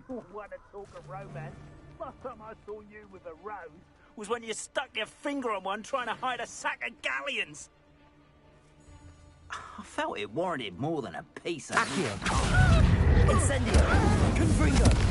What a talk of romance. Last time I saw you with a rose was when you stuck your finger on one trying to hide a sack of galleons. I felt it warranted more than a piece of... Accio! Incendio! Confringo!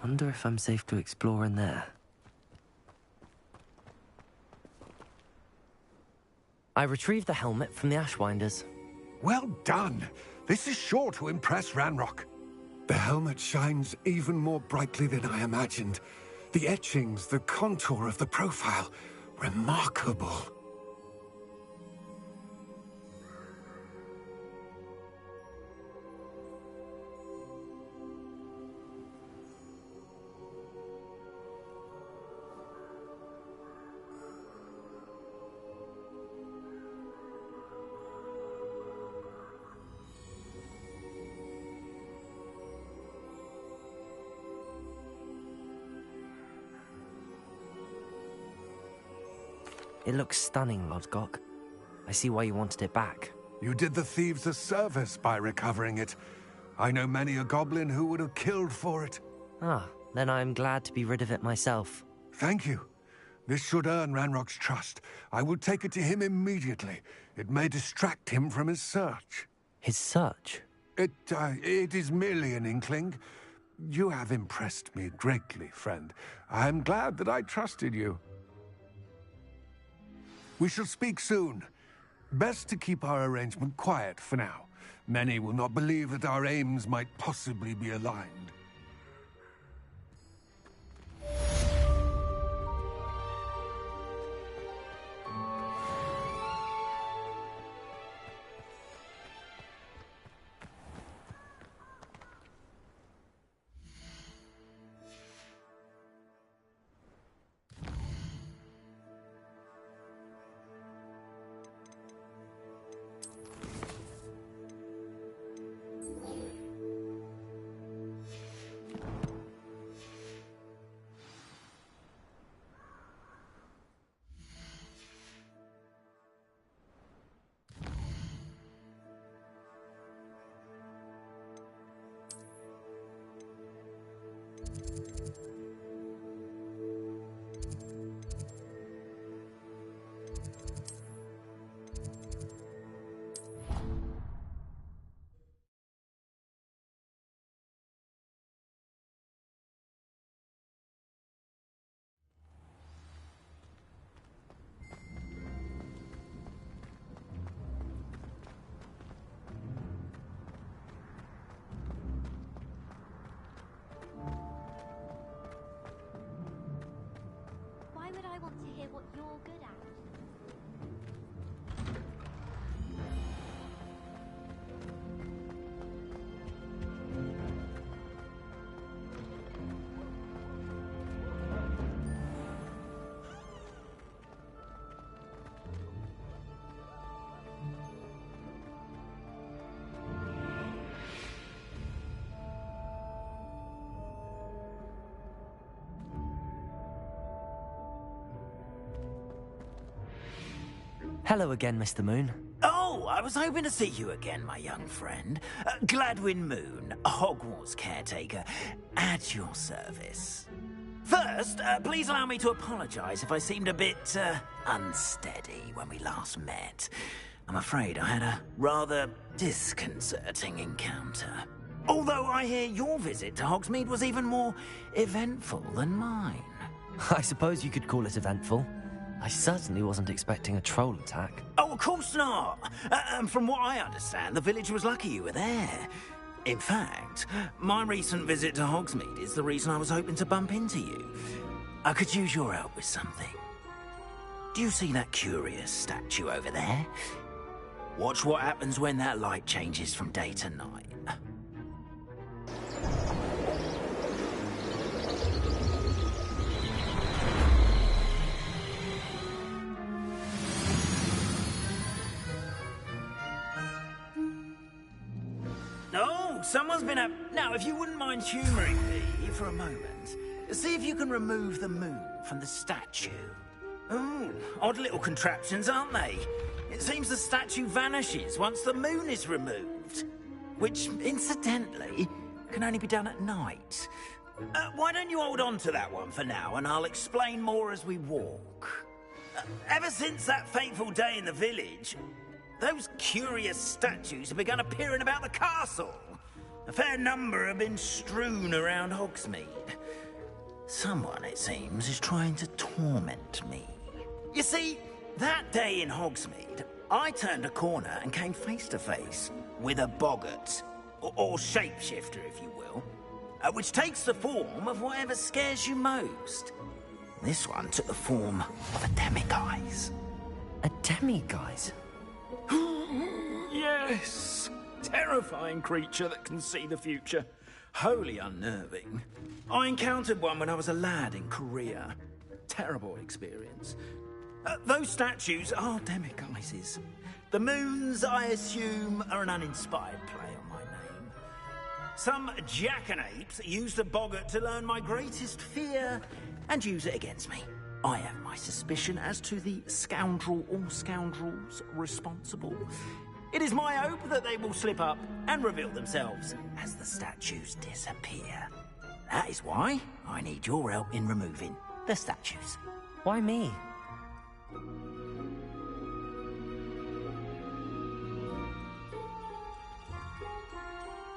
Wonder if I'm safe to explore in there. I retrieved the helmet from the Ashwinders. Well done. This is sure to impress Ranrock. The helmet shines even more brightly than I imagined. The etchings, the contour of the profile, remarkable. It looks stunning, Lodgok. I see why you wanted it back. You did the thieves a service by recovering it. I know many a goblin who would have killed for it. Ah, then I'm glad to be rid of it myself. Thank you. This should earn Ranrock's trust. I will take it to him immediately. It may distract him from his search. His search? It is merely an inkling. You have impressed me greatly, friend. I am glad that I trusted you. We shall speak soon. Best to keep our arrangement quiet for now. Many will not believe that our aims might possibly be aligned. what you're good at. Hello again, Mr. Moon. Oh, I was hoping to see you again, my young friend. Gladwin Moon, Hogwarts caretaker, at your service. First, please allow me to apologize if I seemed a bit, unsteady when we last met. I'm afraid I had a rather disconcerting encounter. Although I hear your visit to Hogsmeade was even more eventful than mine. I suppose you could call it eventful. I certainly wasn't expecting a troll attack. Oh, of course not. And from what I understand, the village was lucky you were there. In fact, my recent visit to Hogsmeade is the reason I was hoping to bump into you. I could use your help with something. Do you see that curious statue over there? Watch what happens when that light changes from day to night. Oh, someone's been up. Now, if you wouldn't mind humouring me for a moment, see if you can remove the moon from the statue. Oh, odd little contraptions, aren't they? It seems the statue vanishes once the moon is removed. Which, incidentally, can only be done at night. Why don't you hold on to that one for now, and I'll explain more as we walk. Ever since that fateful day in the village, those curious statues have begun appearing about the castle. A fair number have been strewn around Hogsmeade. Someone, it seems, is trying to torment me. You see, that day in Hogsmeade, I turned a corner and came face to face with a boggart, or shapeshifter, if you will, which takes the form of whatever scares you most. This one took the form of a demiguise. A demiguise? Yes! Terrifying creature that can see the future. Wholly unnerving. I encountered one when I was a lad in Korea. Terrible experience. Those statues are demiguises. The moons, I assume, are an uninspired play on my name. Some jackanapes used the boggart to learn my greatest fear and use it against me. I have my suspicion as to the scoundrel or scoundrels responsible. It is my hope that they will slip up and reveal themselves as the statues disappear. That is why I need your help in removing the statues. Why me?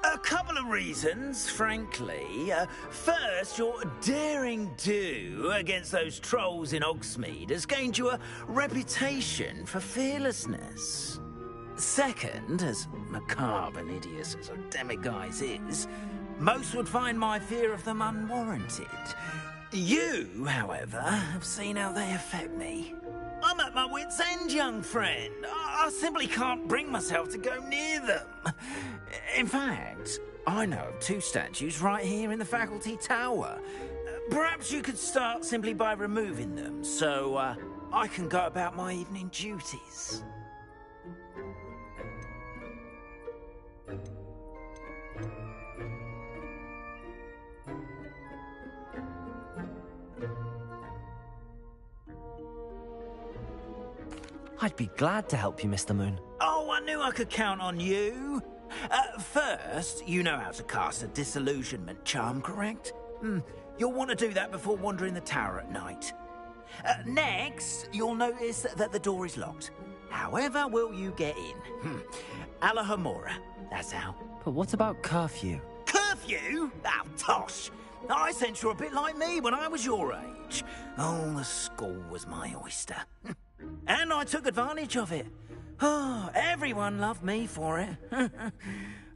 A couple of reasons, frankly. First, your daring do against those trolls in Hogsmeade has gained you a reputation for fearlessness. Second, as macabre and hideous as a demiguise is, most would find my fear of them unwarranted. You, however, have seen how they affect me. I'm at my wit's end, young friend. I simply can't bring myself to go near them. In fact, I know of two statues right here in the faculty tower. Perhaps you could start simply by removing them, so I can go about my evening duties. I'd be glad to help you, Mr. Moon. Oh, I knew I could count on you. First, you know how to cast a disillusionment charm, correct? You'll want to do that before wandering the tower at night. Next, you'll notice that the door is locked. However will you get in? Alahomora, that's how. But what about curfew? Curfew? Oh, tosh. I sense you're a bit like me when I was your age. Oh, the school was my oyster. And I took advantage of it. Oh, everyone loved me for it.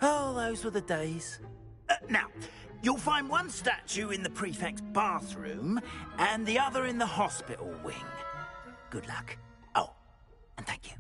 Oh, those were the days. Now, you'll find one statue in the prefect's bathroom and the other in the hospital wing. Good luck. Oh, and thank you.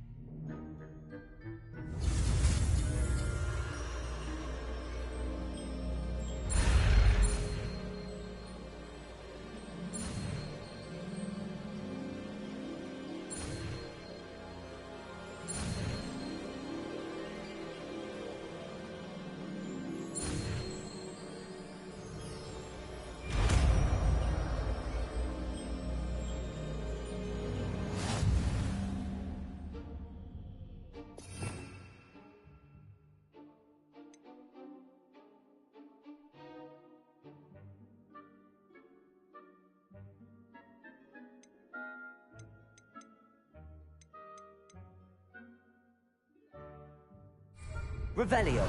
Revelio.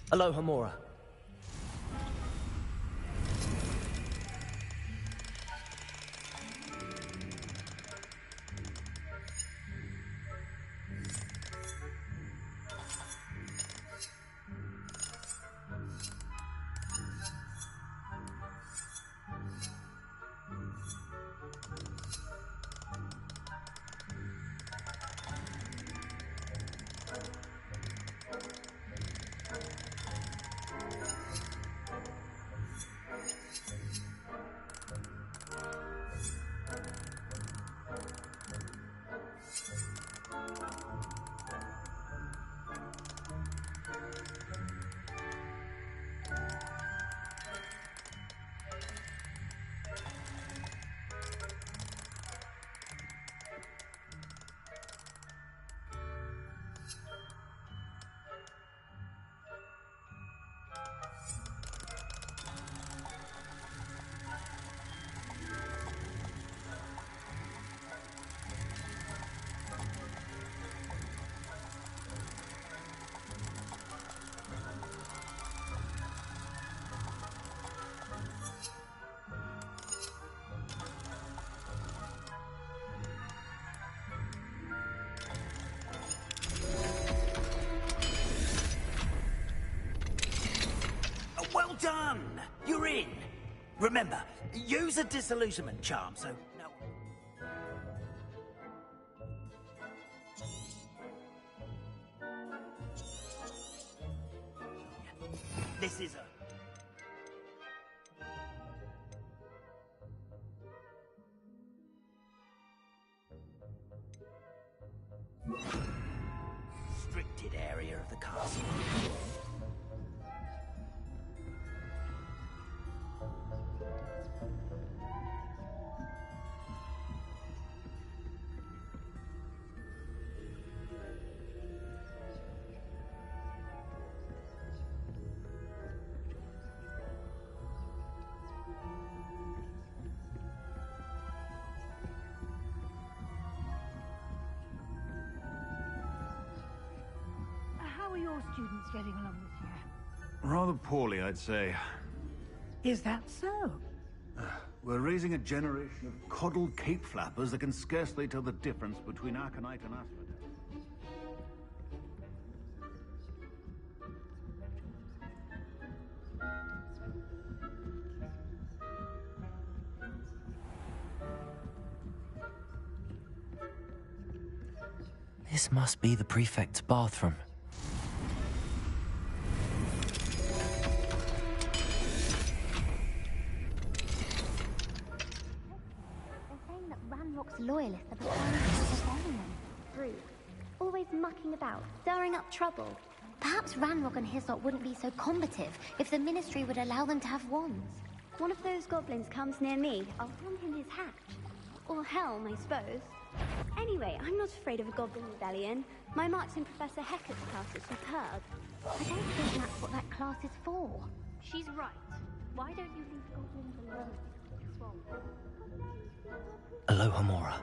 Aloha Mora. Well done! You're in! Remember, use a disillusionment charm, so no... This is a... restricted area of the castle. How are your students getting along this year? Rather poorly, I'd say. Is that so? We're raising a generation of coddled cape flappers that can scarcely tell the difference between Aconite and Asphodel. This must be the prefect's bathroom. They're saying that Ranrock's loyalists are planning to rebellion. Through. Always mucking about, stirring up trouble. Perhaps Ranrock and his lot wouldn't be so combative if the Ministry would allow them to have wands. One of those goblins comes near me, I'll hand him his hatch. Or helm, I suppose. Anyway, I'm not afraid of a goblin rebellion. My marks in Professor Hecat's class are superb. I don't think that's what that class is for. She's right. Why don't you leave goblins alone? Aloha Mora.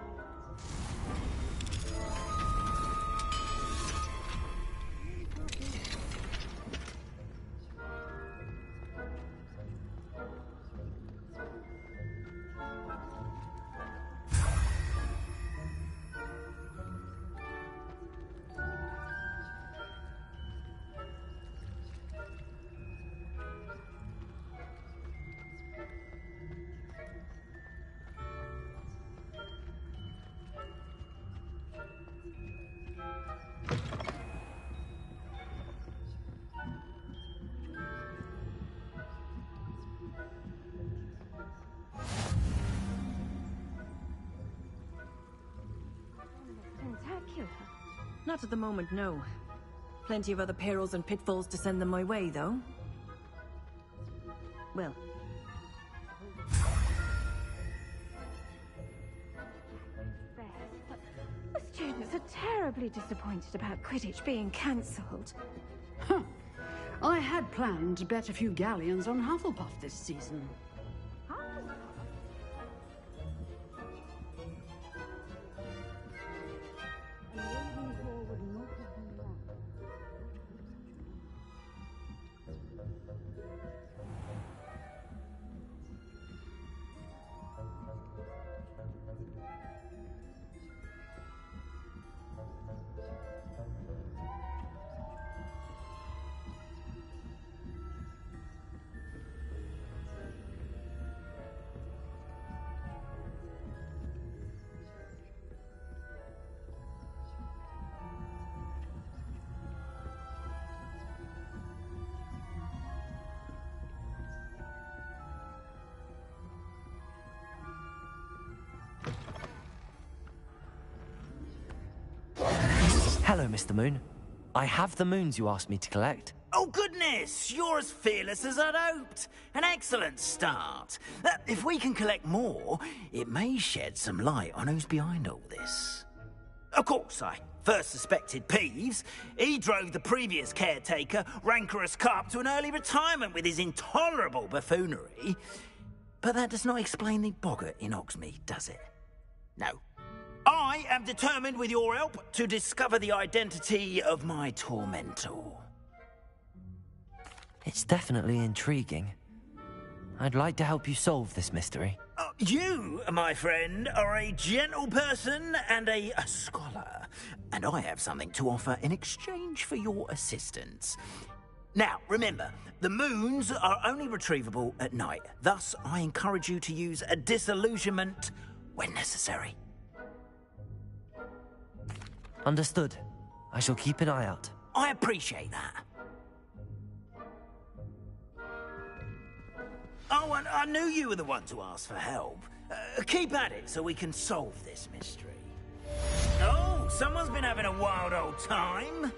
Spectacular. Not at the moment, no. Plenty of other perils and pitfalls to send them my way, though. Well. The students are terribly disappointed about Quidditch being cancelled. Huh. I had planned to bet a few galleons on Hufflepuff this season. Hello, Mr. Moon. I have the moons you asked me to collect. Oh, goodness! You're as fearless as I'd hoped. An excellent start. If we can collect more, it may shed some light on who's behind all this. Of course, I first suspected Peeves. He drove the previous caretaker, rancorous Carp, to an early retirement with his intolerable buffoonery. But that does not explain the boggart in Hogsmeade, does it? No. I am determined, with your help, to discover the identity of my tormentor. It's definitely intriguing. I'd like to help you solve this mystery. You, my friend, are a gentle person and a scholar, and I have something to offer in exchange for your assistance. Now, remember, the moons are only retrievable at night. Thus, I encourage you to use a disillusionment when necessary. Understood. I shall keep an eye out. I appreciate that. Oh, and I knew you were the one to ask for help. Keep at it so we can solve this mystery. Oh, someone's been having a wild old time.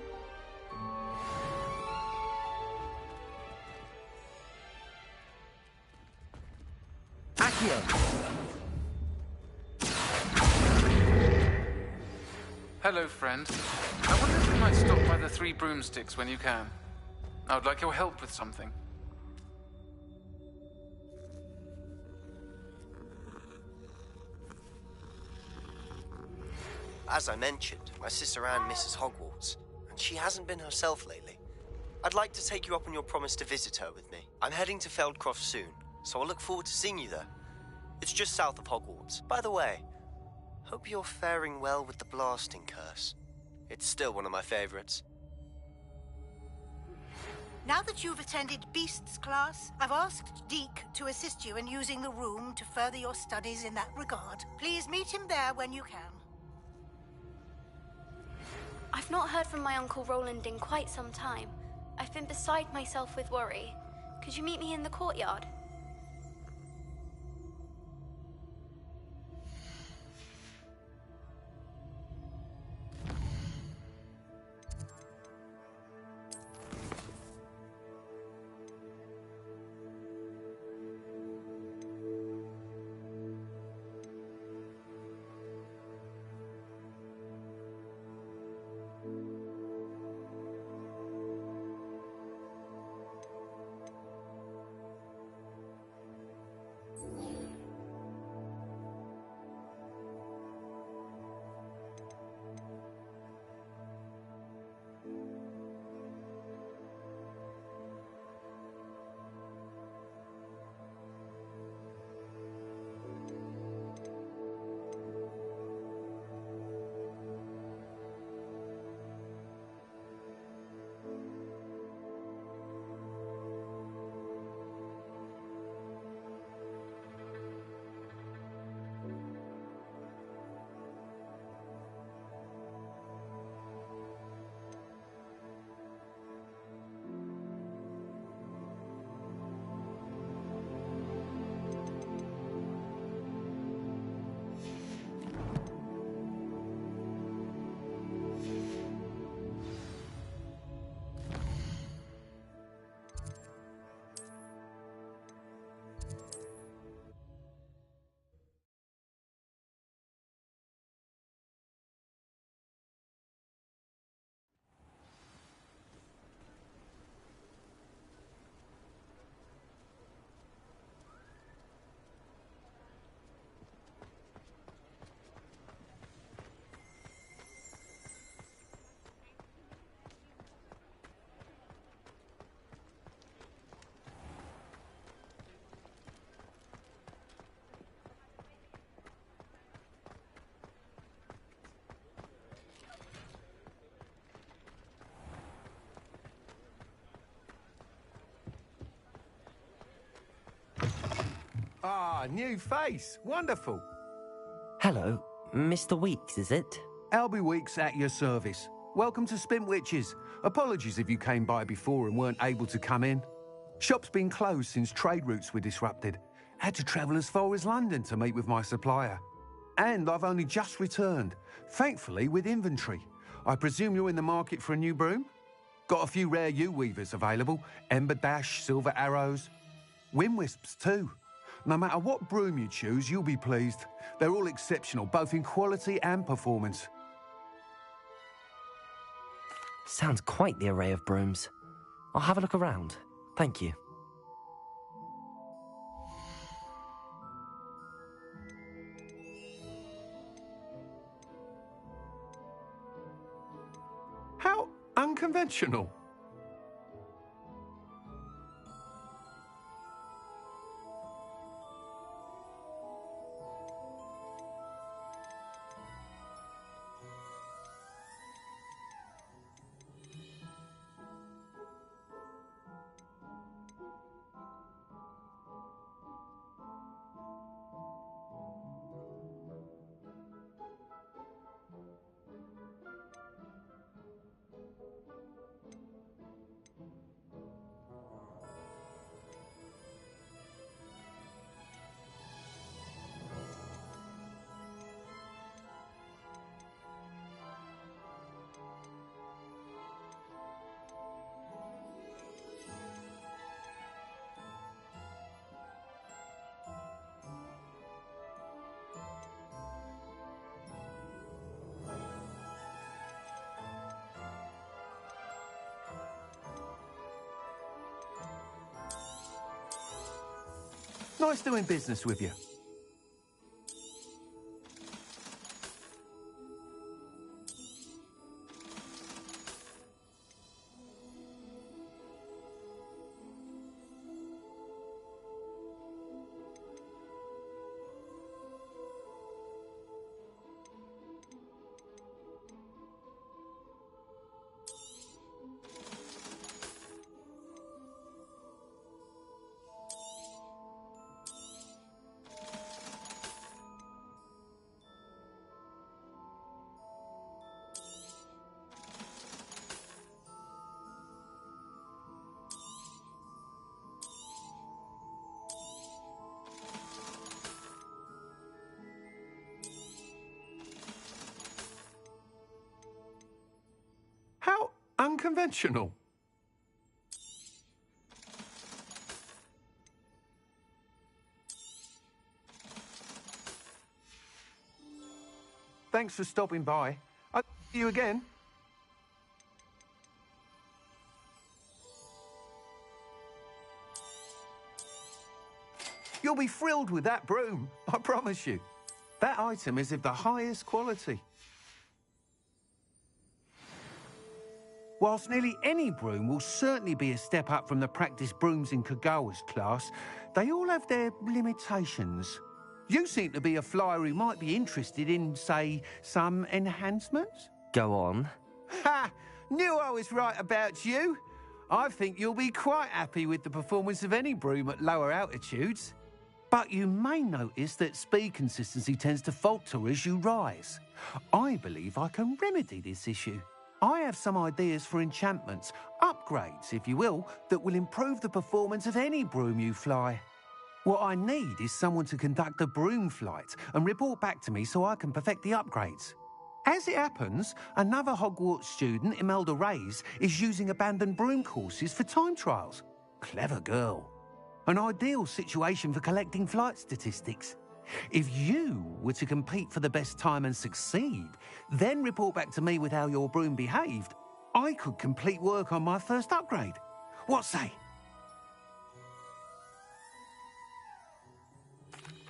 Accio! Hello, friend. I wonder if you might stop by the Three Broomsticks when you can. I would like your help with something. As I mentioned, my sister Anne misses Hogwarts, and she hasn't been herself lately. I'd like to take you up on your promise to visit her with me. I'm heading to Feldcroft soon, so I'll look forward to seeing you there. It's just south of Hogwarts. By the way, hope you're faring well with the blasting curse. It's still one of my favorites. Now that you've attended Beasts class, I've asked Deke to assist you in using the room to further your studies in that regard. Please meet him there when you can. I've not heard from my Uncle Roland in quite some time. I've been beside myself with worry. Could you meet me in the courtyard? Ah, new face. Wonderful. Hello, Mr. Weeks, is it? Albie Weeks at your service. Welcome to Spintwitches. Apologies if you came by before and weren't able to come in. Shop's been closed since trade routes were disrupted. Had to travel as far as London to meet with my supplier. And I've only just returned, thankfully with inventory. I presume you're in the market for a new broom? Got a few rare yew-weavers available. Ember Dash, Silver Arrows. Wind Wisps, too. No matter what broom you choose, you'll be pleased. They're all exceptional, both in quality and performance. Sounds quite the array of brooms. I'll have a look around. Thank you. How unconventional. Nice doing business with you. How unconventional. Thanks for stopping by. I'll see you again. You'll be thrilled with that broom, I promise you. That item is of the highest quality. Whilst nearly any broom will certainly be a step up from the practice brooms in Kagawa's class, they all have their limitations. You seem to be a flyer who might be interested in, say, some enhancements? Go on. Ha! Knew I was right about you. I think you'll be quite happy with the performance of any broom at lower altitudes. But you may notice that speed consistency tends to falter as you rise. I believe I can remedy this issue. I have some ideas for enchantments, upgrades, if you will, that will improve the performance of any broom you fly. What I need is someone to conduct a broom flight and report back to me so I can perfect the upgrades. As it happens, another Hogwarts student, Imelda Reyes, is using abandoned broom courses for time trials. Clever girl. An ideal situation for collecting flight statistics. If you were to compete for the best time and succeed, then report back to me with how your broom behaved, I could complete work on my first upgrade. What say?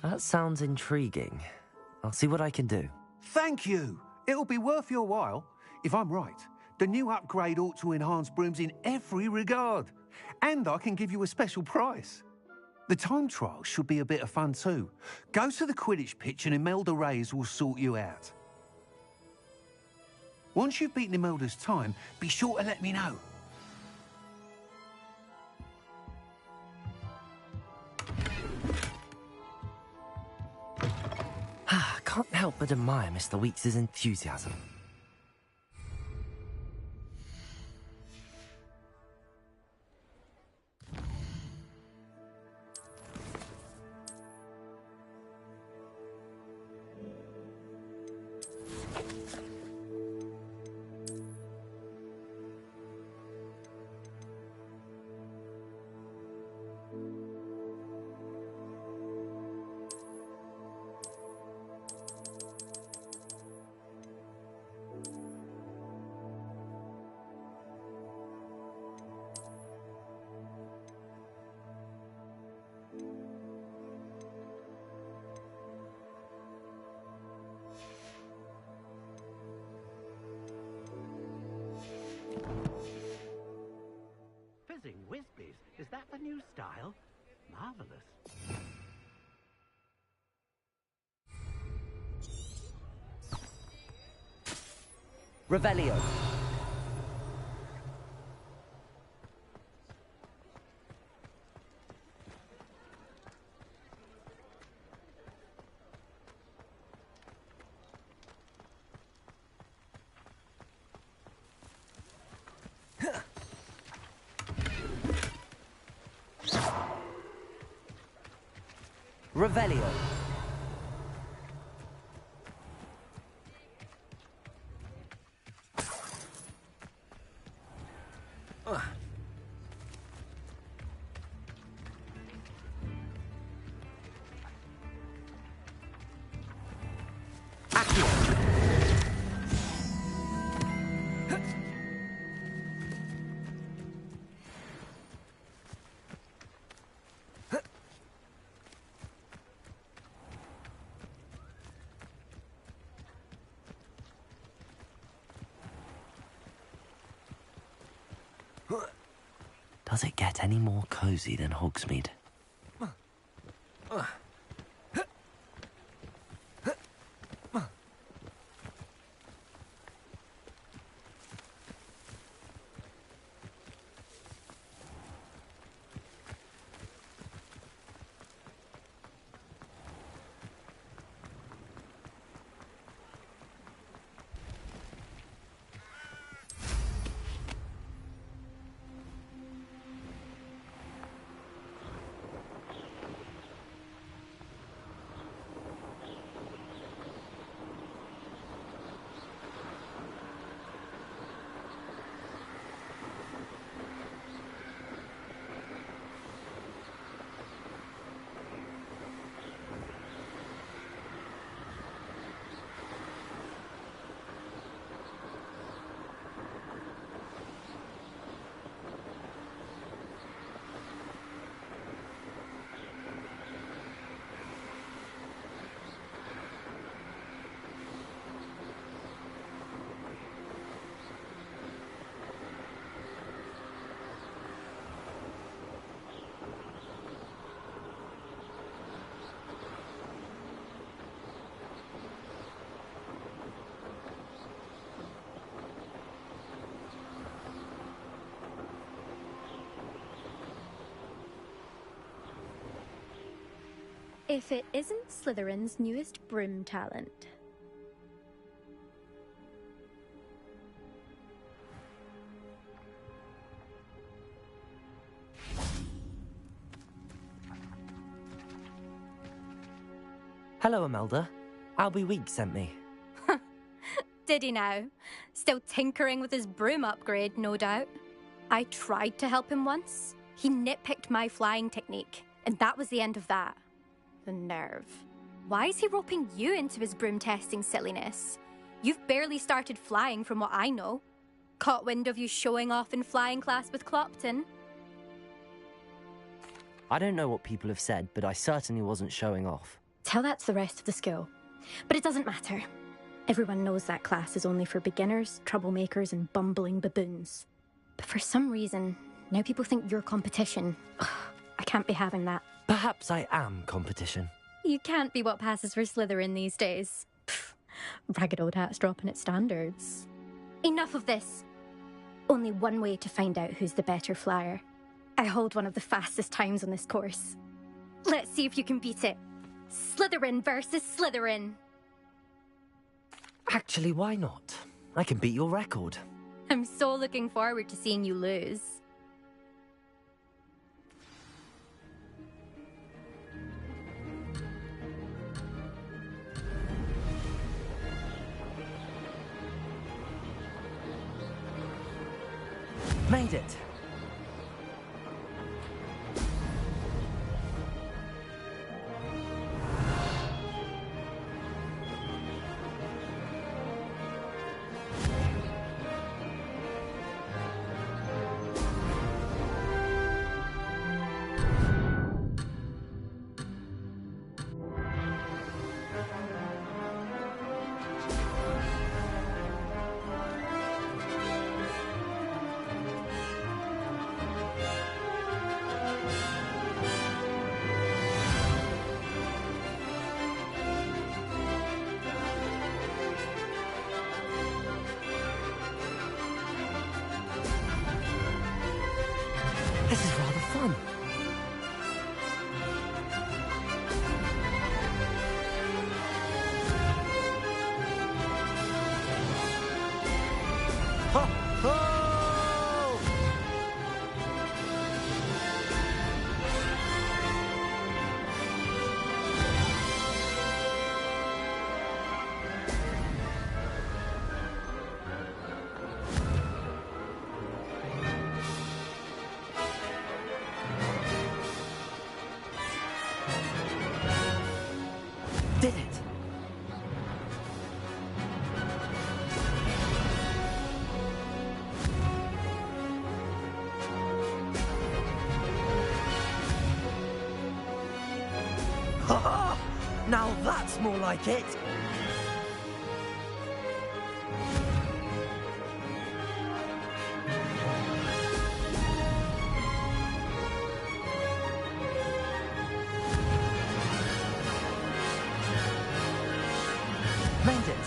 That sounds intriguing. I'll see what I can do. Thank you. It'll be worth your while. If I'm right, the new upgrade ought to enhance brooms in every regard. And I can give you a special price. The time trial should be a bit of fun too. Go to the Quidditch pitch and Imelda Reyes will sort you out. Once you've beaten Imelda's time, be sure to let me know. Can't help but admire Mr. Weeks' enthusiasm. marvelous. Revelio. Revelio. Does it get any more cozy than Hogsmeade? If it isn't Slytherin's newest broom talent. Hello, Imelda. Albie Week sent me. Did he now? Still tinkering with his broom upgrade, no doubt. I tried to help him once. He nitpicked my flying technique, and that was the end of that. The nerve. Why is he roping you into his broom testing silliness? You've barely started flying from what I know. Caught wind of you showing off in flying class with Clopton? I don't know what people have said, but I certainly wasn't showing off. Tell that to the rest of the school. But it doesn't matter. Everyone knows that class is only for beginners, troublemakers, and bumbling baboons. But for some reason, now people think you're competition. Ugh, I can't be having that. Perhaps I am competition. You can't be what passes for Slytherin these days. Pfft, ragged old hat's dropping its standards. Enough of this. Only one way to find out who's the better flyer. I hold one of the fastest times on this course. Let's see if you can beat it. Slytherin versus Slytherin. Actually, why not? I can beat your record. I'm so looking forward to seeing you lose. Made it. more like it! Made it!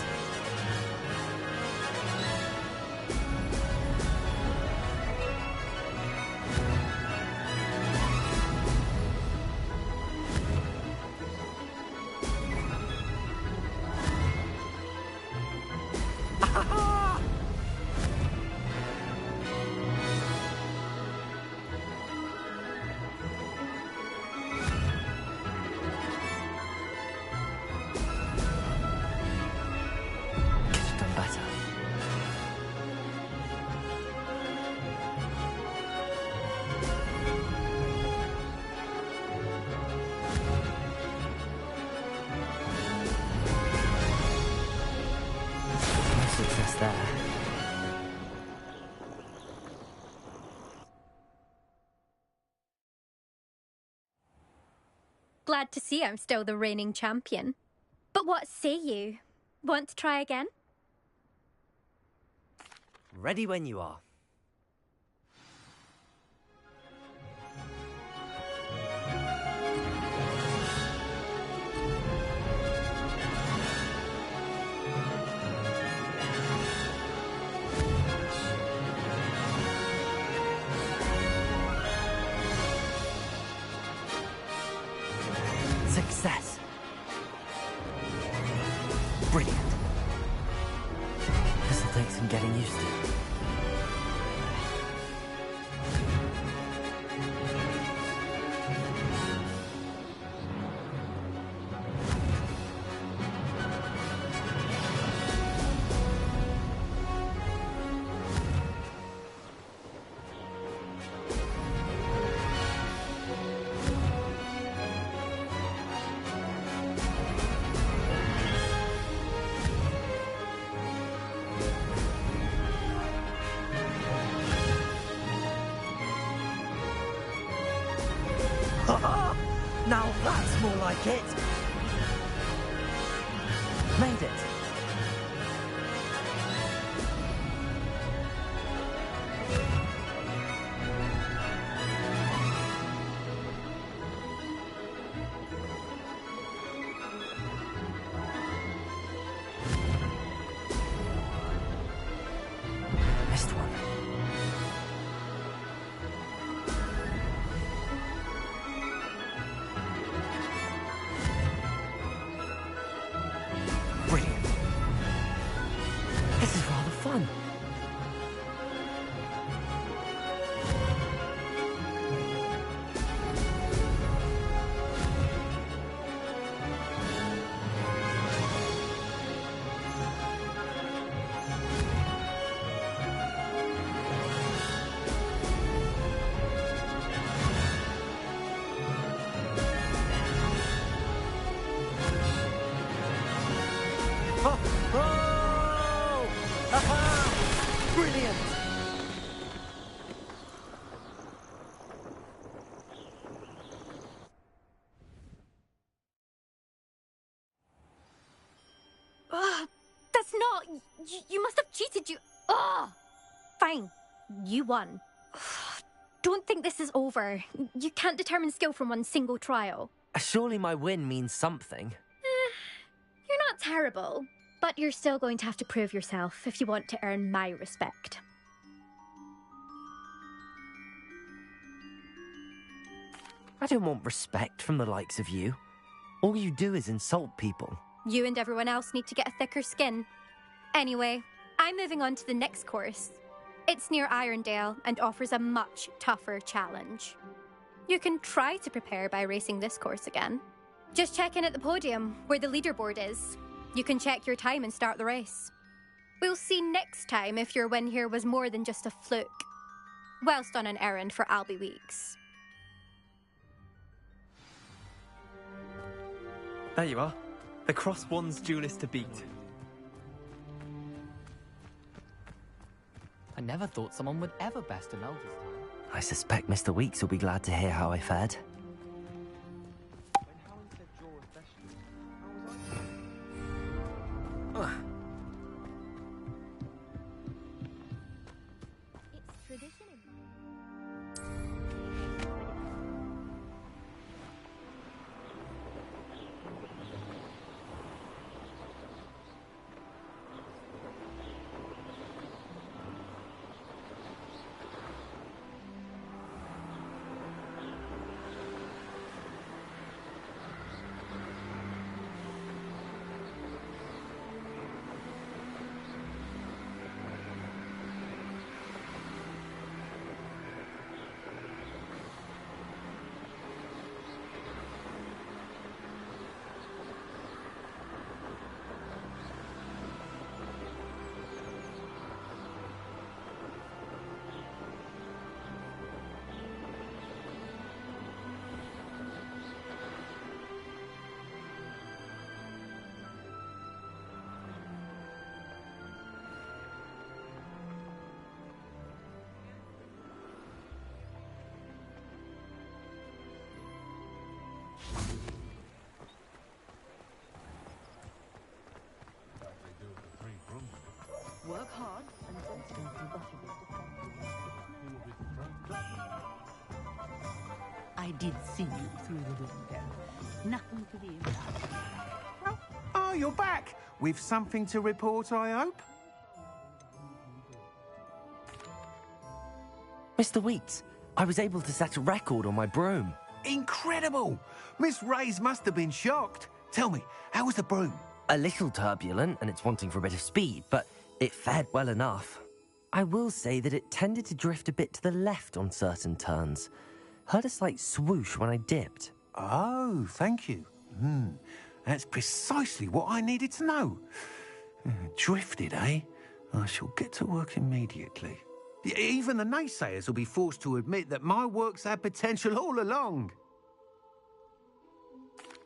Success there. Glad to see I'm still the reigning champion. But what say you? Want to try again? Ready when you are. Success. Brilliant. This'll take some getting used to. Now that's more like it! Made it! Missed one. Brilliant. This is rather fun. Oh! Oh! Aha! Brilliant! That's not... You must have cheated, you... Ugh! Fine. You won. Don't think this is over. You can't determine skill from one single trial. Surely my win means something. You're not terrible, but you're still going to have to prove yourself if you want to earn my respect. I don't want respect from the likes of you. All you do is insult people. You and everyone else need to get a thicker skin. Anyway, I'm moving on to the next course. It's near Irondale and offers a much tougher challenge. You can try to prepare by racing this course again. Just check in at the podium, where the leaderboard is. You can check your time and start the race. We'll see next time if your win here was more than just a fluke. Whilst on an errand for Albie Weeks. There you are. The Cross One's duelist to beat. I never thought someone would ever best an Elder's time. I suspect Mr. Weeks will be glad to hear how I fared. It's tradition in Work hard and don't stop I did see you through the window. Nothing to be embarrassed. Oh, you're back! With something to report, I hope? Mr. Weeks, I was able to set a record on my broom. Incredible! Miss Reyes must have been shocked. Tell me, how was the broom? A little turbulent, and it's wanting for a bit of speed, but it fared well enough. I will say that it tended to drift a bit to the left on certain turns. Heard a slight swoosh when I dipped. Oh, thank you. That's precisely what I needed to know. Drifted, eh? I shall get to work immediately. Even the naysayers will be forced to admit that my work's had potential all along.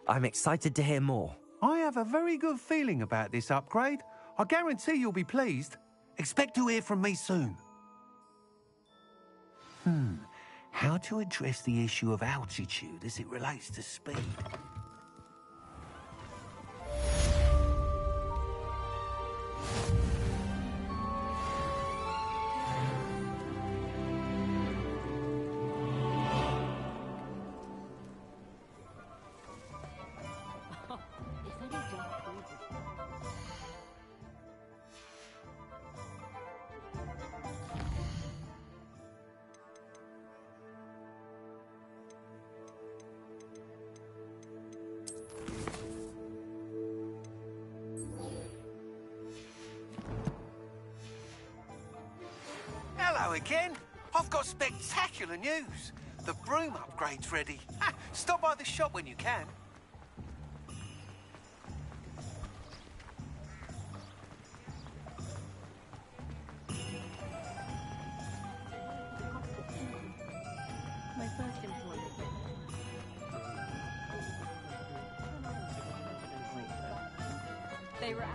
I'm excited to hear more. I have a very good feeling about this upgrade. I guarantee you'll be pleased. Expect to hear from me soon. How to address the issue of altitude as it relates to speed? Hello again. I've got spectacular news. The broom upgrade's ready. Stop by the shop when you can. My first employment. They were out.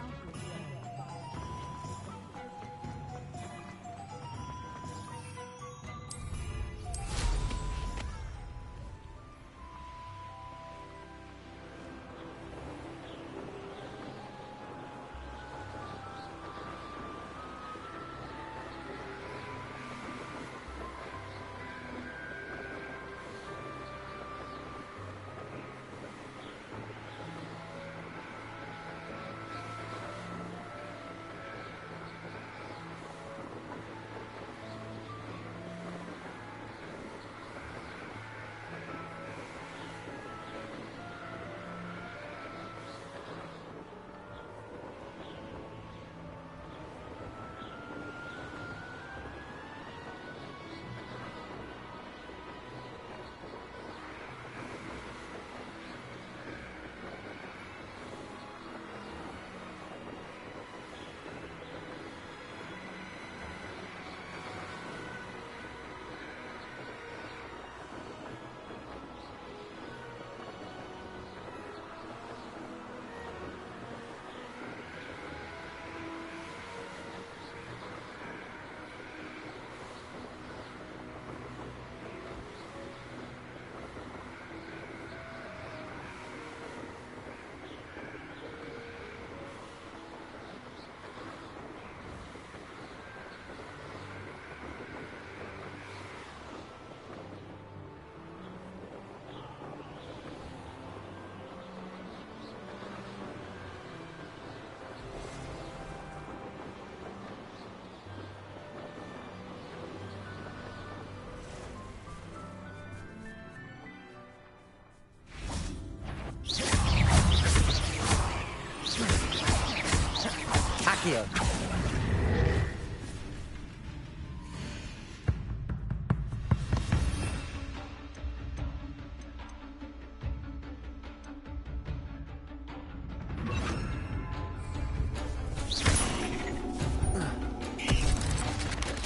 Accio.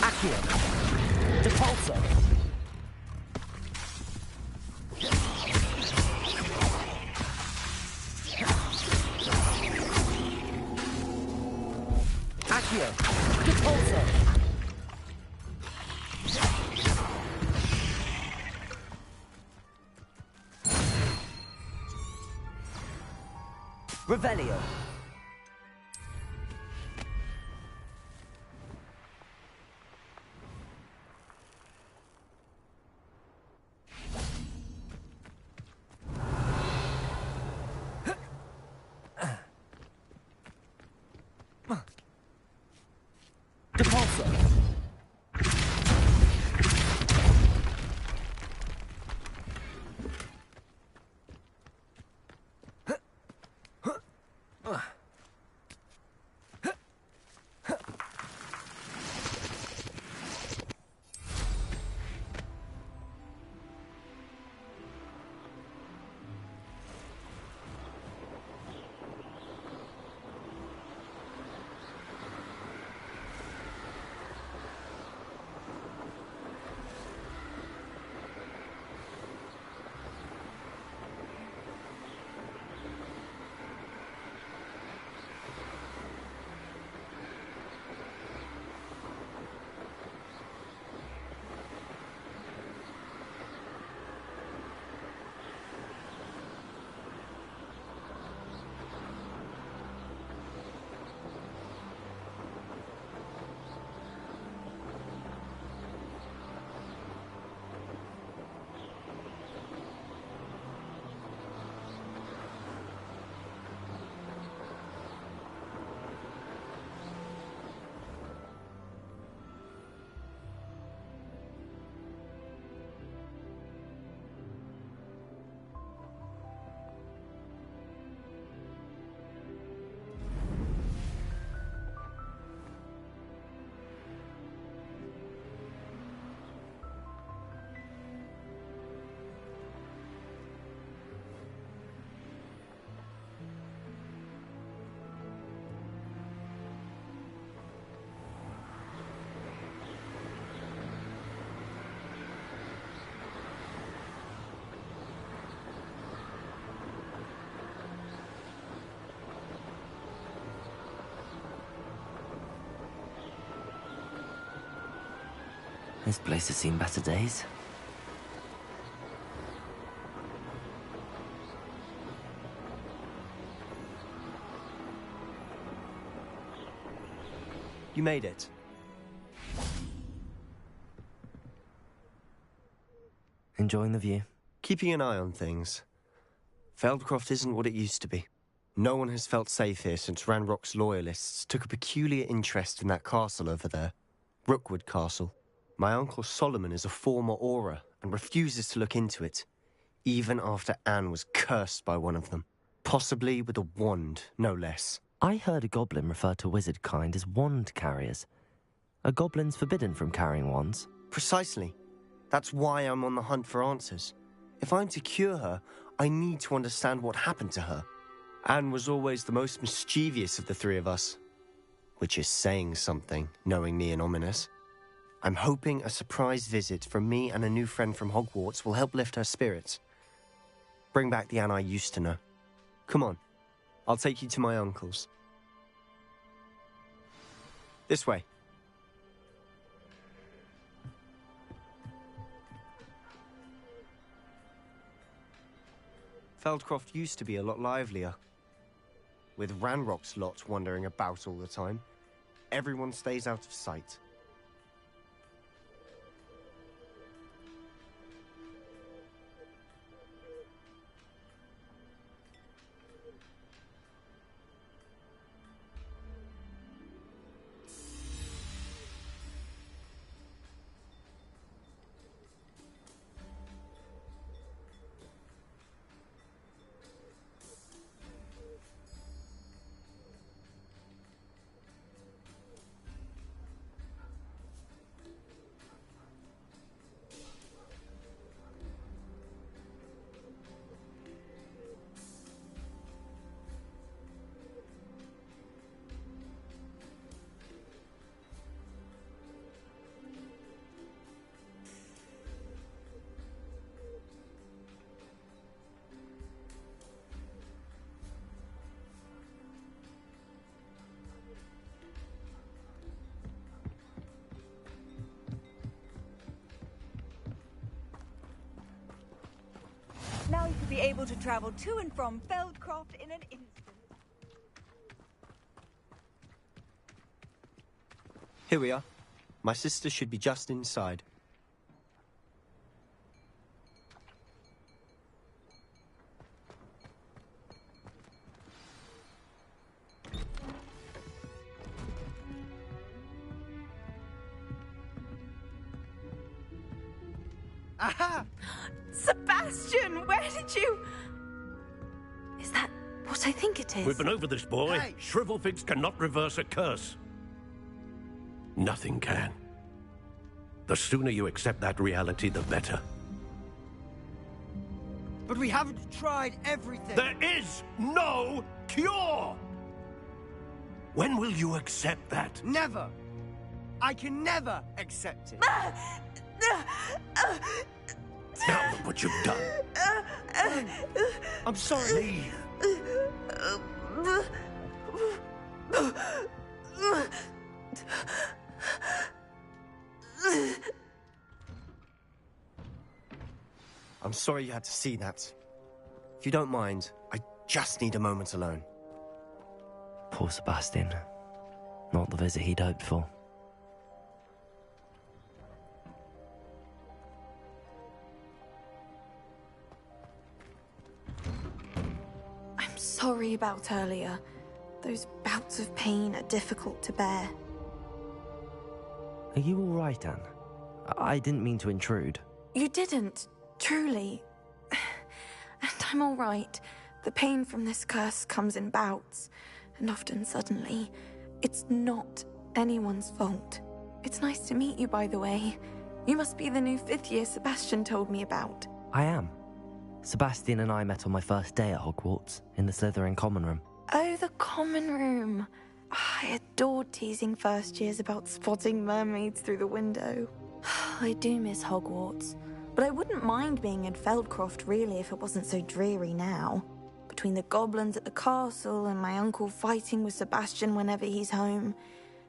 Accio. Depulso. Accio. Depulso. Revelio. Depulso. This place has seen better days. You made it. Enjoying the view? Keeping an eye on things. Feldcroft isn't what it used to be. No one has felt safe here since Ranrock's loyalists took a peculiar interest in that castle over there. Rookwood Castle. My uncle Solomon is a former Auror and refuses to look into it, even after Anne was cursed by one of them. Possibly with a wand, no less. I heard a goblin refer to wizard kind as wand carriers. Are goblins forbidden from carrying wands? Precisely. That's why I'm on the hunt for answers. If I'm to cure her, I need to understand what happened to her. Anne was always the most mischievous of the three of us. Which is saying something, knowing me and Ominous. I'm hoping a surprise visit from me and a new friend from Hogwarts will help lift her spirits. Bring back the Anne I used to know. Come on, I'll take you to my uncle's. This way. Feldcroft used to be a lot livelier. With Ranrock's lot wandering about all the time, everyone stays out of sight. now you'll be able to travel to and from Feldcroft in an instant. Here we are. My sister should be just inside. Aha! Sebastian, where did you... Is that what I think it is? We've been over this, boy. Hey. Shrivelfigs cannot reverse a curse. Nothing can. The sooner you accept that reality, the better. But we haven't tried everything. There is no cure! When will you accept that? Never. I can never accept it. Now look what you've done. I'm sorry. I'm sorry you had to see that. If you don't mind, I just need a moment alone. Poor Sebastian. Not the visit he'd hoped for. I'm sorry about earlier. Those bouts of pain are difficult to bear. Are you all right, Anne? I didn't mean to intrude. You didn't, truly. And I'm all right. The pain from this curse comes in bouts, and often suddenly. It's not anyone's fault. It's nice to meet you, by the way. You must be the new 5th year Sebastian told me about. I am. Sebastian and I met on my first day at Hogwarts, in the Slytherin common room. Oh, the common room. I adored teasing first years about spotting mermaids through the window. I do miss Hogwarts, but I wouldn't mind being in Feldcroft really if it wasn't so dreary now. Between the goblins at the castle and my uncle fighting with Sebastian whenever he's home,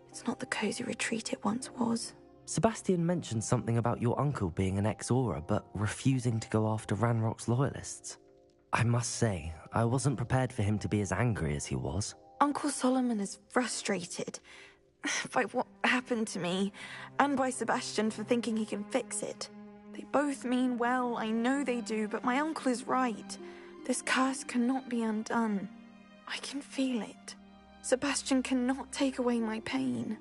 it's not the cozy retreat it once was. Sebastian mentioned something about your uncle being an ex-Auror, but refusing to go after Ranrock's loyalists. I must say, I wasn't prepared for him to be as angry as he was. Uncle Solomon is frustrated by what happened to me, and by Sebastian for thinking he can fix it. They both mean well, I know they do, but my uncle is right. This curse cannot be undone. I can feel it. Sebastian cannot take away my pain.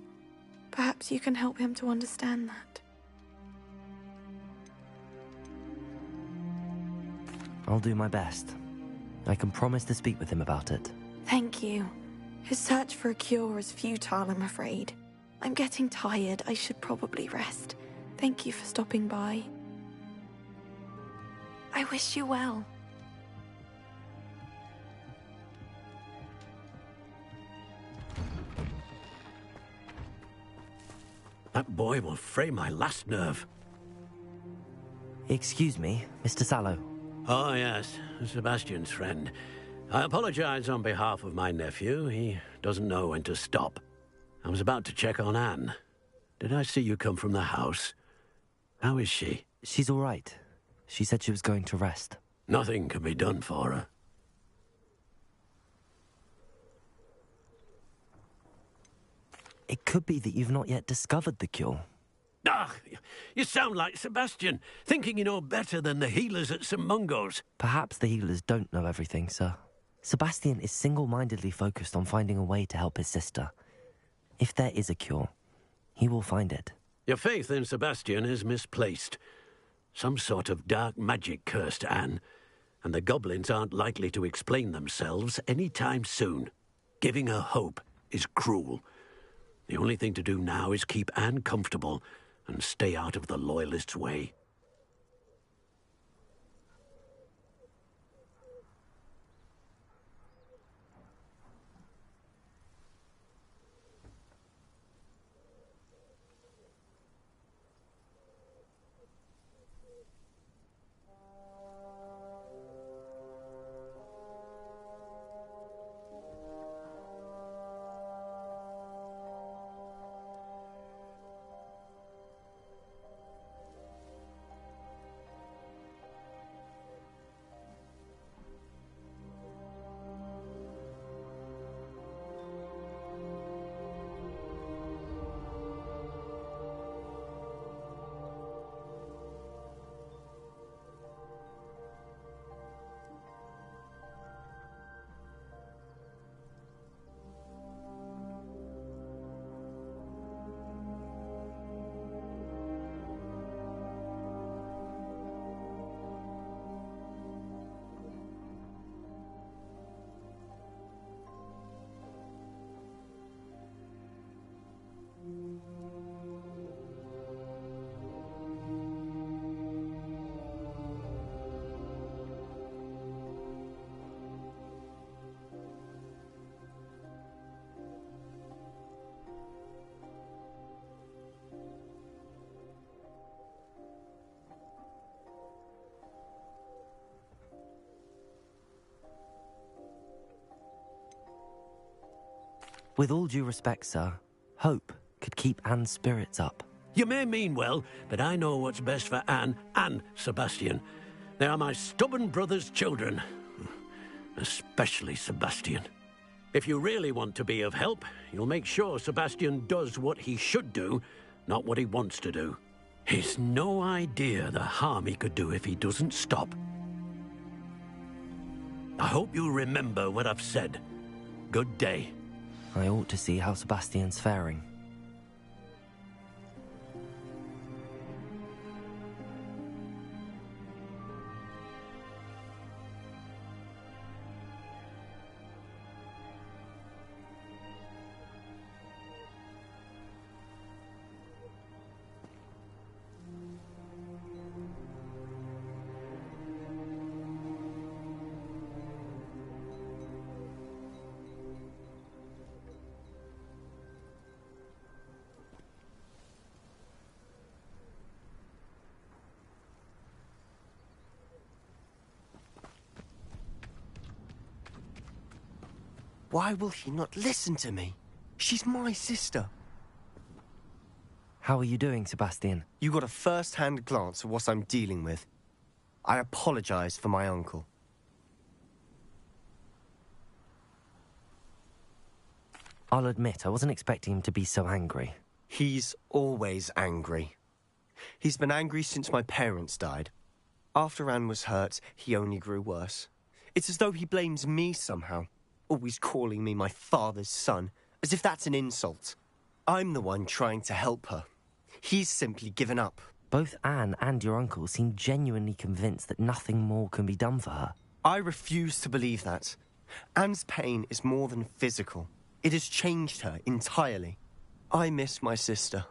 Perhaps you can help him to understand that. I'll do my best. I can promise to speak with him about it. Thank you. His search for a cure is futile, I'm afraid. I'm getting tired. I should probably rest. Thank you for stopping by. I wish you well. That boy will fray my last nerve. Excuse me, Mr. Sallow. Oh, yes, Sebastian's friend. I apologize on behalf of my nephew. He doesn't know when to stop. I was about to check on Anne. Did I see you come from the house? How is she? She's all right. She said she was going to rest. Nothing can be done for her. It could be that you've not yet discovered the cure. Ah, you sound like Sebastian, thinking you know better than the healers at St. Mungo's. Perhaps the healers don't know everything, sir. Sebastian is single-mindedly focused on finding a way to help his sister. If there is a cure, he will find it. Your faith in Sebastian is misplaced. Some sort of dark magic cursed Anne, and the goblins aren't likely to explain themselves any time soon. Giving her hope is cruel. The only thing to do now is keep Anne comfortable and stay out of the Loyalists' way. With all due respect, sir, hope could keep Anne's spirits up. You may mean well, but I know what's best for Anne and Sebastian. They are my stubborn brother's children. Especially Sebastian. If you really want to be of help, you'll make sure Sebastian does what he should do, not what he wants to do. He's no idea the harm he could do if he doesn't stop. I hope you'll remember what I've said. Good day. I ought to see how Sebastian's faring. Why will he not listen to me? She's my sister. How are you doing, Sebastian? You got a first-hand glance at what I'm dealing with. I apologize for my uncle. I'll admit, I wasn't expecting him to be so angry. He's always angry. He's been angry since my parents died. After Anne was hurt, he only grew worse. It's as though he blames me somehow. Always calling me my father's son, as if that's an insult. I'm the one trying to help her. He's simply given up. Both Anne and your uncle seem genuinely convinced that nothing more can be done for her. I refuse to believe that. Anne's pain is more than physical. It has changed her entirely. I miss my sister.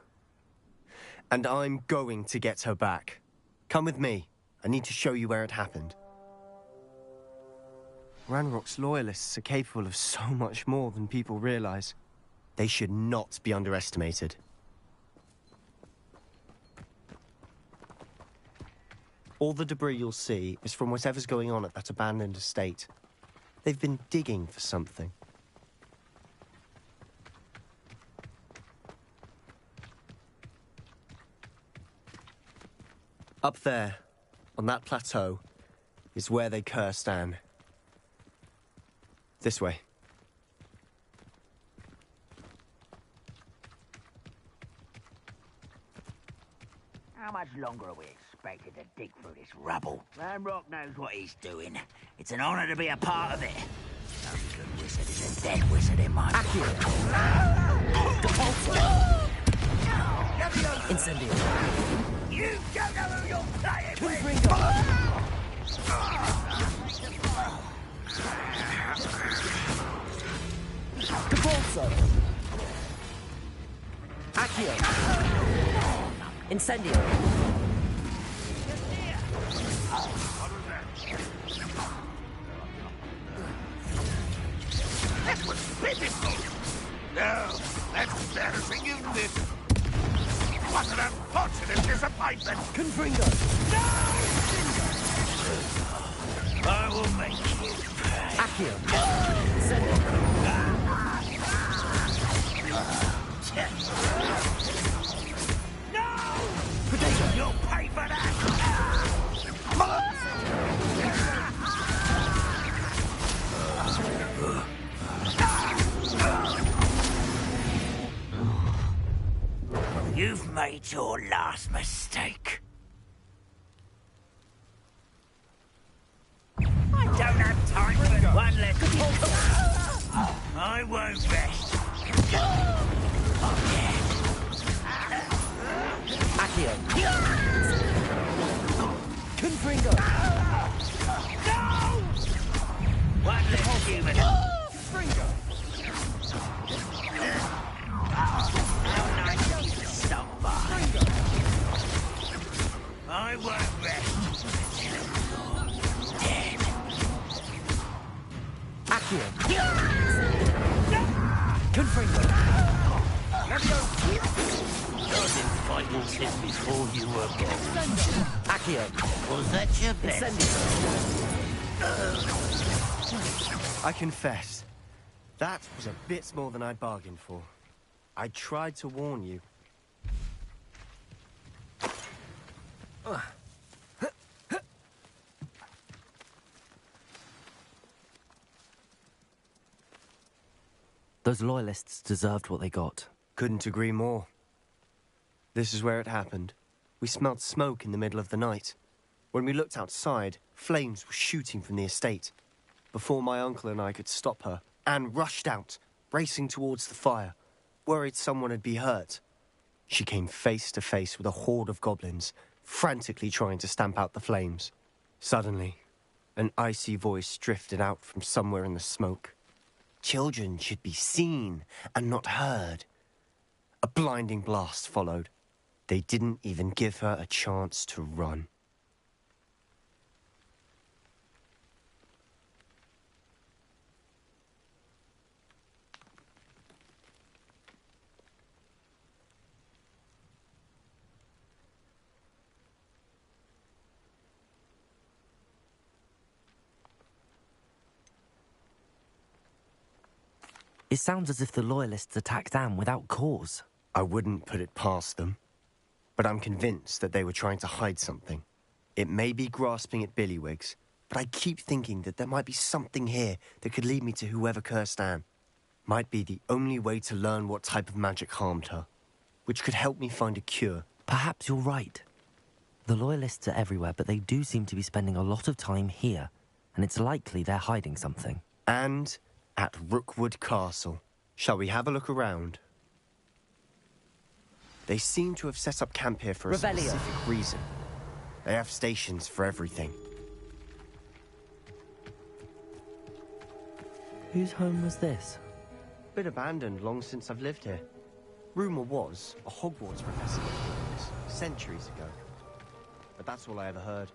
And I'm going to get her back. Come with me. I need to show you where it happened. Ranrock's loyalists are capable of so much more than people realize. They should not be underestimated. All the debris you'll see is from whatever's going on at that abandoned estate. They've been digging for something. Up there, on that plateau, is where they cursed Anne. This way. How much longer are we expected to dig through this rubble? Ranrock knows what he's doing. It's an honor to be a part of it. No good wizard is a dead wizard in my book. Incendio. You don't know who you're playing with! Capolso. Accio. Incendio. That was pitiful! No, that's embarrassing, isn't it? What an unfortunate disappointment! Confringo! No! I will make you pay. Accio. No! Potato! You'll pay for that! You've made your last mistake. I don't have time for one less. I won't rest. Accio. Confringo. No! One less human. Confringo. I won't rest until you're dead. Accio. Confringo. Those fighting since before you were born. Accio. Was that your best? I confess, That was a bit more than I bargained for. I tried to warn you. Those loyalists deserved what they got. Couldn't agree more. This is where it happened. We smelled smoke in the middle of the night. When we looked outside, flames were shooting from the estate. Before my uncle and I could stop her, Anne rushed out, racing towards the fire, worried someone had been hurt. She came face to face with a horde of goblins, frantically trying to stamp out the flames. Suddenly, an icy voice drifted out from somewhere in the smoke. Children should be seen and not heard. A blinding blast followed. They didn't even give her a chance to run. It sounds as if the Loyalists attacked Anne without cause. I wouldn't put it past them. But I'm convinced that they were trying to hide something. It may be grasping at Billywigs, but I keep thinking that there might be something here that could lead me to whoever cursed Anne. Might be the only way to learn what type of magic harmed her, which could help me find a cure. Perhaps you're right. The Loyalists are everywhere, but they do seem to be spending a lot of time here, and it's likely they're hiding something. And at Rookwood Castle. Shall we have a look around? They seem to have set up camp here for a specific reason. They have stations for everything. Whose home was this? Been abandoned long since I've lived here. Rumour was a Hogwarts professor lived in this centuries ago. But that's all I ever heard.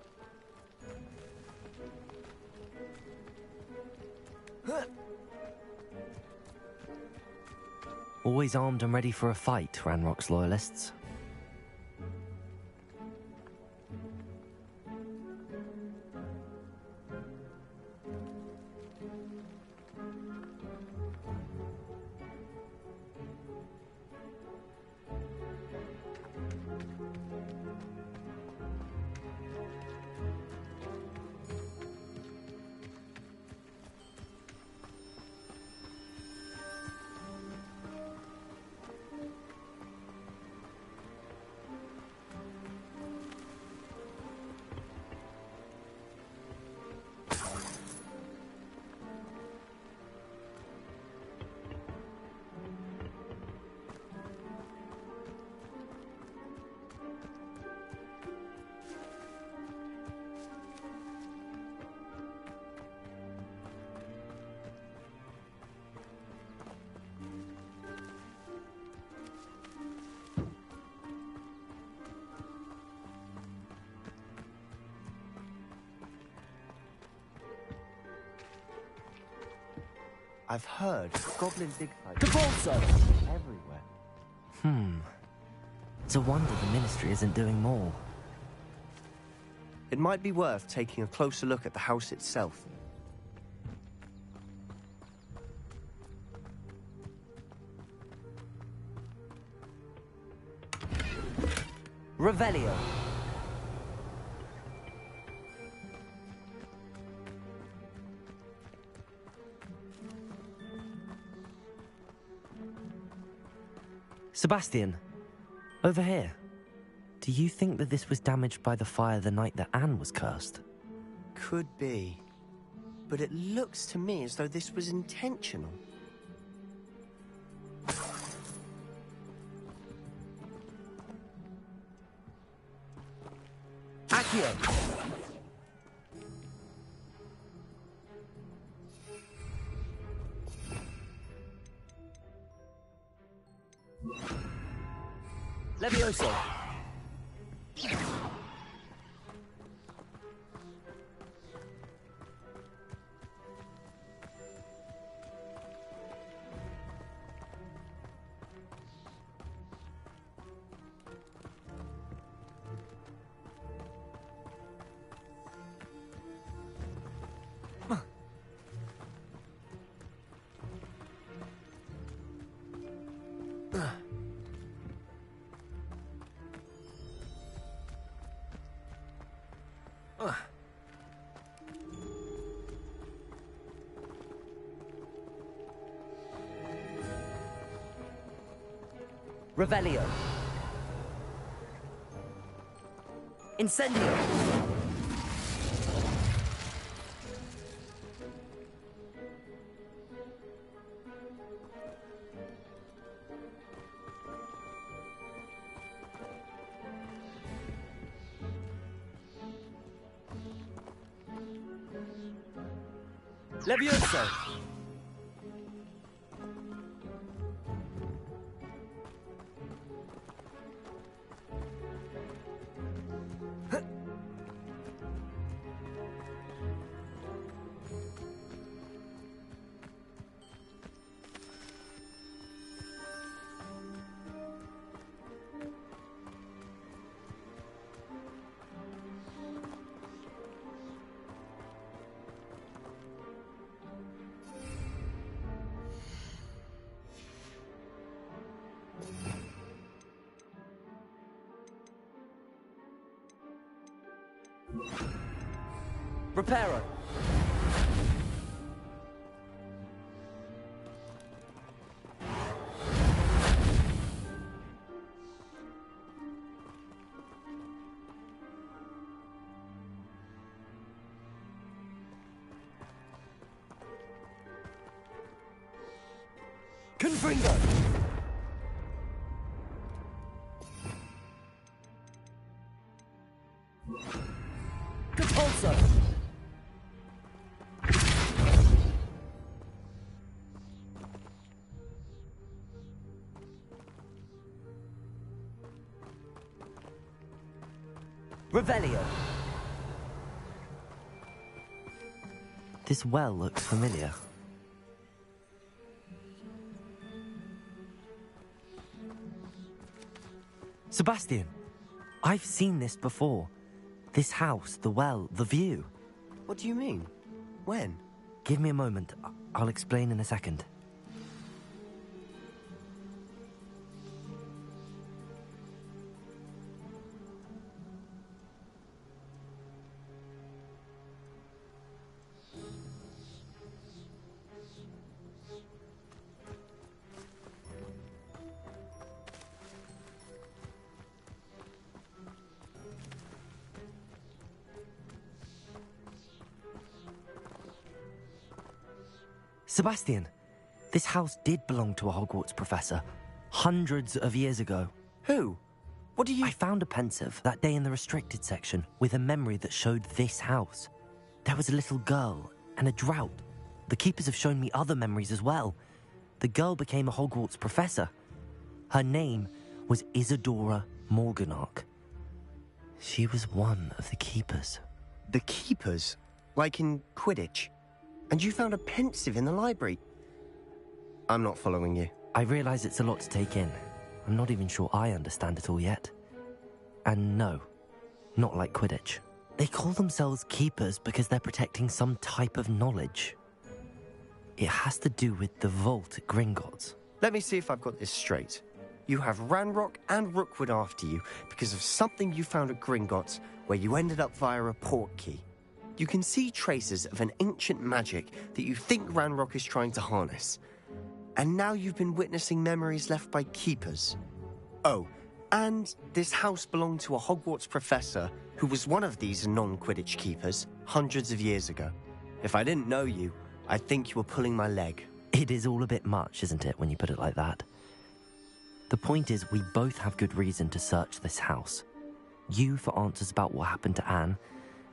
Always armed and ready for a fight, Ranrock's Loyalists. I've heard goblin dig Cabalso! everywhere. It's a wonder the Ministry isn't doing more. It might be worth taking a closer look at the house itself. Revelio. Sebastian, over here. Do you think that this was damaged by the fire the night that Anne was cursed? Could be. But it looks to me as though this was intentional. Accio. Levioso. Revelio. Incendio. Levioso! Reparo. Confringo! Capulso! Revelio. This well looks familiar. Sebastian, I've seen this before. This house, the well, the view. What do you mean? When? Give me a moment. I'll explain in a second. Sebastian, this house did belong to a Hogwarts professor, hundreds of years ago. Who? What do you... I found a pensive that day in the restricted section with a memory that showed this house. There was a little girl and a drought. The keepers have shown me other memories as well. The girl became a Hogwarts professor. Her name was Isadora Morganach. She was one of the keepers. The keepers? Like in Quidditch? And you found a pensive in the library? I'm not following you. I realise it's a lot to take in. I'm not even sure I understand it all yet. And no, not like Quidditch. They call themselves keepers because they're protecting some type of knowledge. It has to do with the vault at Gringotts. Let me see if I've got this straight. You have Ranrock and Rookwood after you because of something you found at Gringotts where you ended up via a portkey. You can see traces of an ancient magic that you think Ranrock is trying to harness. And now you've been witnessing memories left by keepers. Oh, and this house belonged to a Hogwarts professor who was one of these non-Quidditch keepers hundreds of years ago. If I didn't know you, I'd think you were pulling my leg. It is all a bit much, isn't it, when you put it like that? The point is, we both have good reason to search this house. You for answers about what happened to Anne,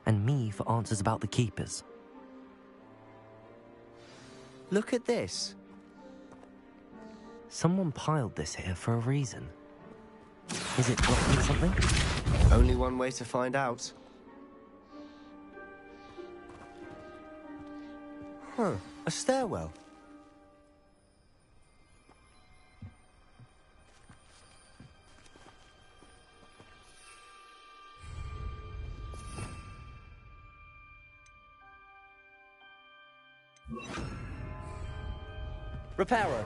and me for answers about the keepers. Look at this. Someone piled this here for a reason. Is it blocking something? Only one way to find out. Huh, a stairwell. Reparo.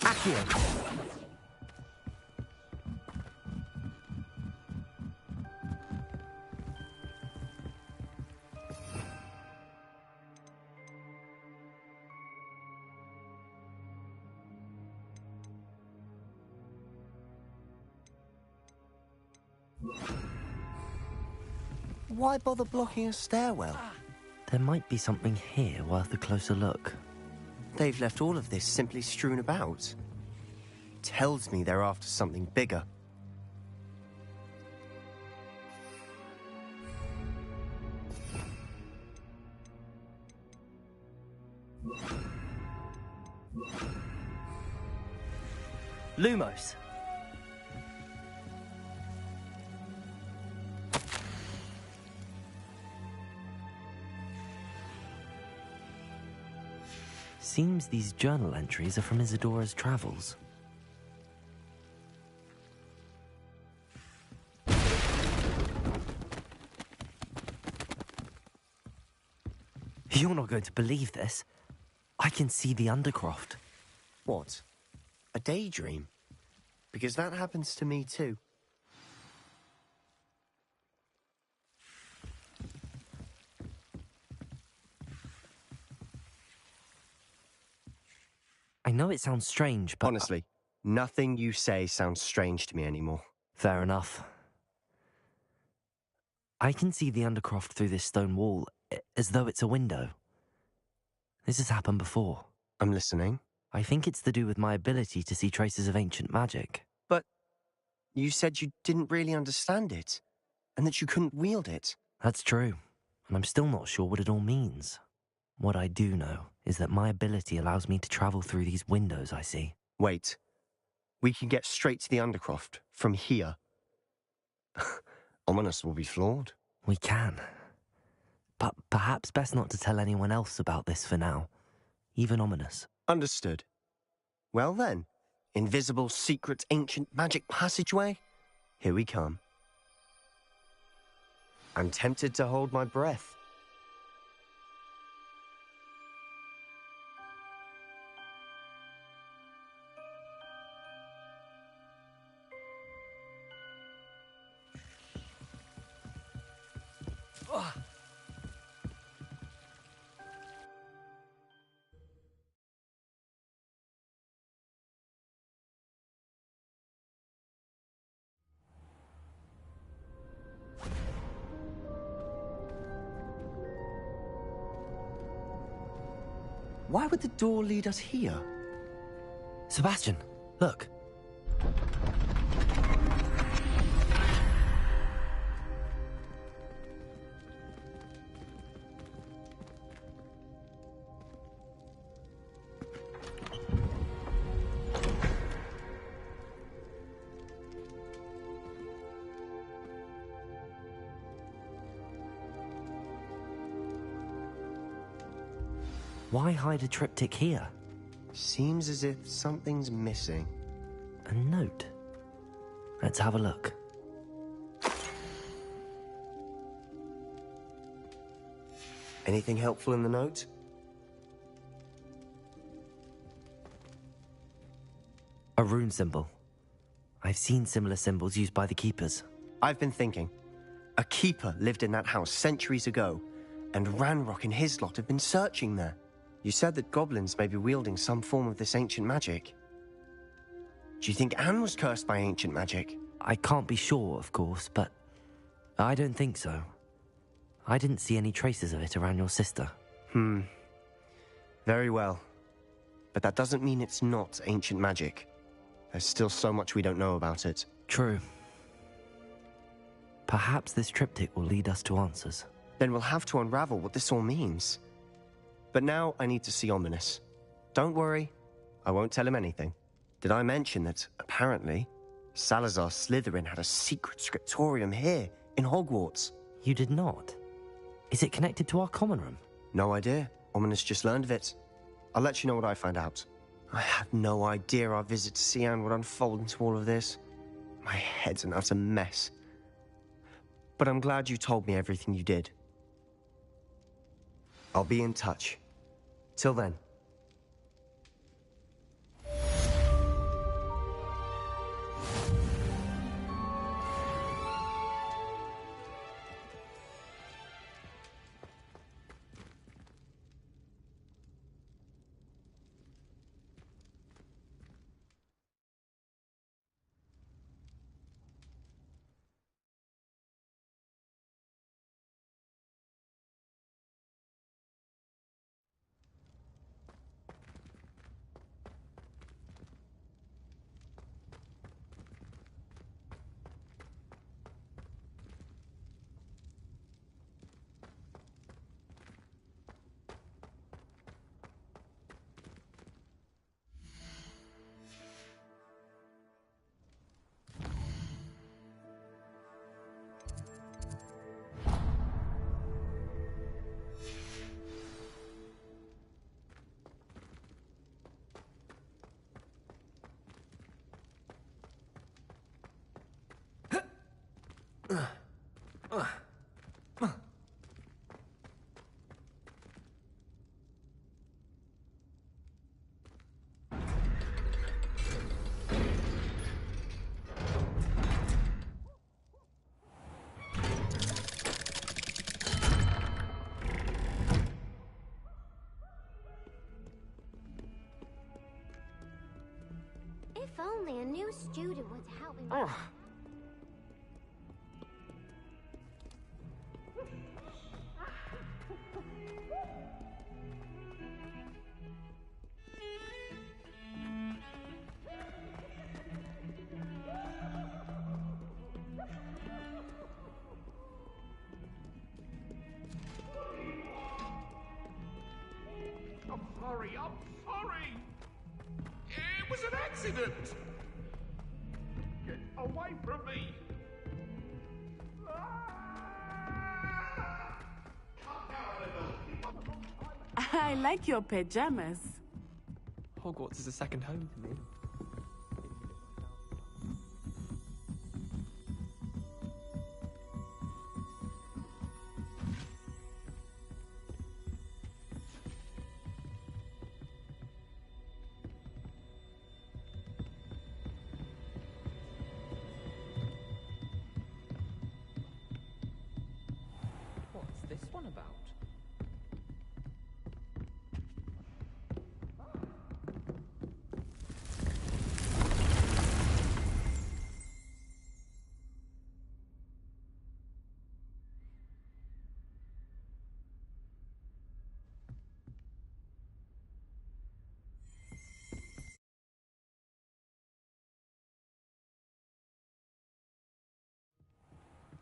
Accio! Why bother blocking a stairwell? There might be something here worth a closer look. They've left all of this simply strewn about. Tells me they're after something bigger. Lumos! Seems these journal entries are from Isadora's travels. You're not going to believe this. I can see the Undercroft. What? A daydream? Because that happens to me too. I know it sounds strange, but... Honestly, nothing you say sounds strange to me anymore. Fair enough. I can see the Undercroft through this stone wall, as though it's a window. This has happened before. I'm listening. I think it's to do with my ability to see traces of ancient magic. But you said you didn't really understand it, and that you couldn't wield it. That's true, and I'm still not sure what it all means. What I do know is that my ability allows me to travel through these windows I see. Wait. We can get straight to the Undercroft from here. Ominous will be floored. We can. But perhaps best not to tell anyone else about this for now. Even Ominous. Understood. Well then, invisible, secret, ancient magic passageway? Here we come. I'm tempted to hold my breath. Why would the door lead us here? Sebastian, look. Why hide a triptych here? Seems as if something's missing. A note. Let's have a look. Anything helpful in the note? A rune symbol. I've seen similar symbols used by the keepers. I've been thinking. A keeper lived in that house centuries ago, and Ranrock and his lot have been searching there. You said that goblins may be wielding some form of this ancient magic. Do you think Anne was cursed by ancient magic? I can't be sure, of course, but I don't think so. I didn't see any traces of it around your sister. Very well. But that doesn't mean it's not ancient magic. There's still so much we don't know about it. True. Perhaps this triptych will lead us to answers. Then we'll have to unravel what this all means. But now I need to see Ominous. Don't worry, I won't tell him anything. Did I mention that, apparently, Salazar Slytherin had a secret scriptorium here, in Hogwarts? You did not? Is it connected to our common room? No idea. Ominous just learned of it. I'll let you know what I find out. I had no idea our visit to Cian would unfold into all of this. My head's an utter mess. But I'm glad you told me everything you did. I'll be in touch. Till then. If only a new student were to help me. I'm sorry. It was an accident. Get away from me. I like your pajamas. Hogwarts is a second home for me. What's this one about?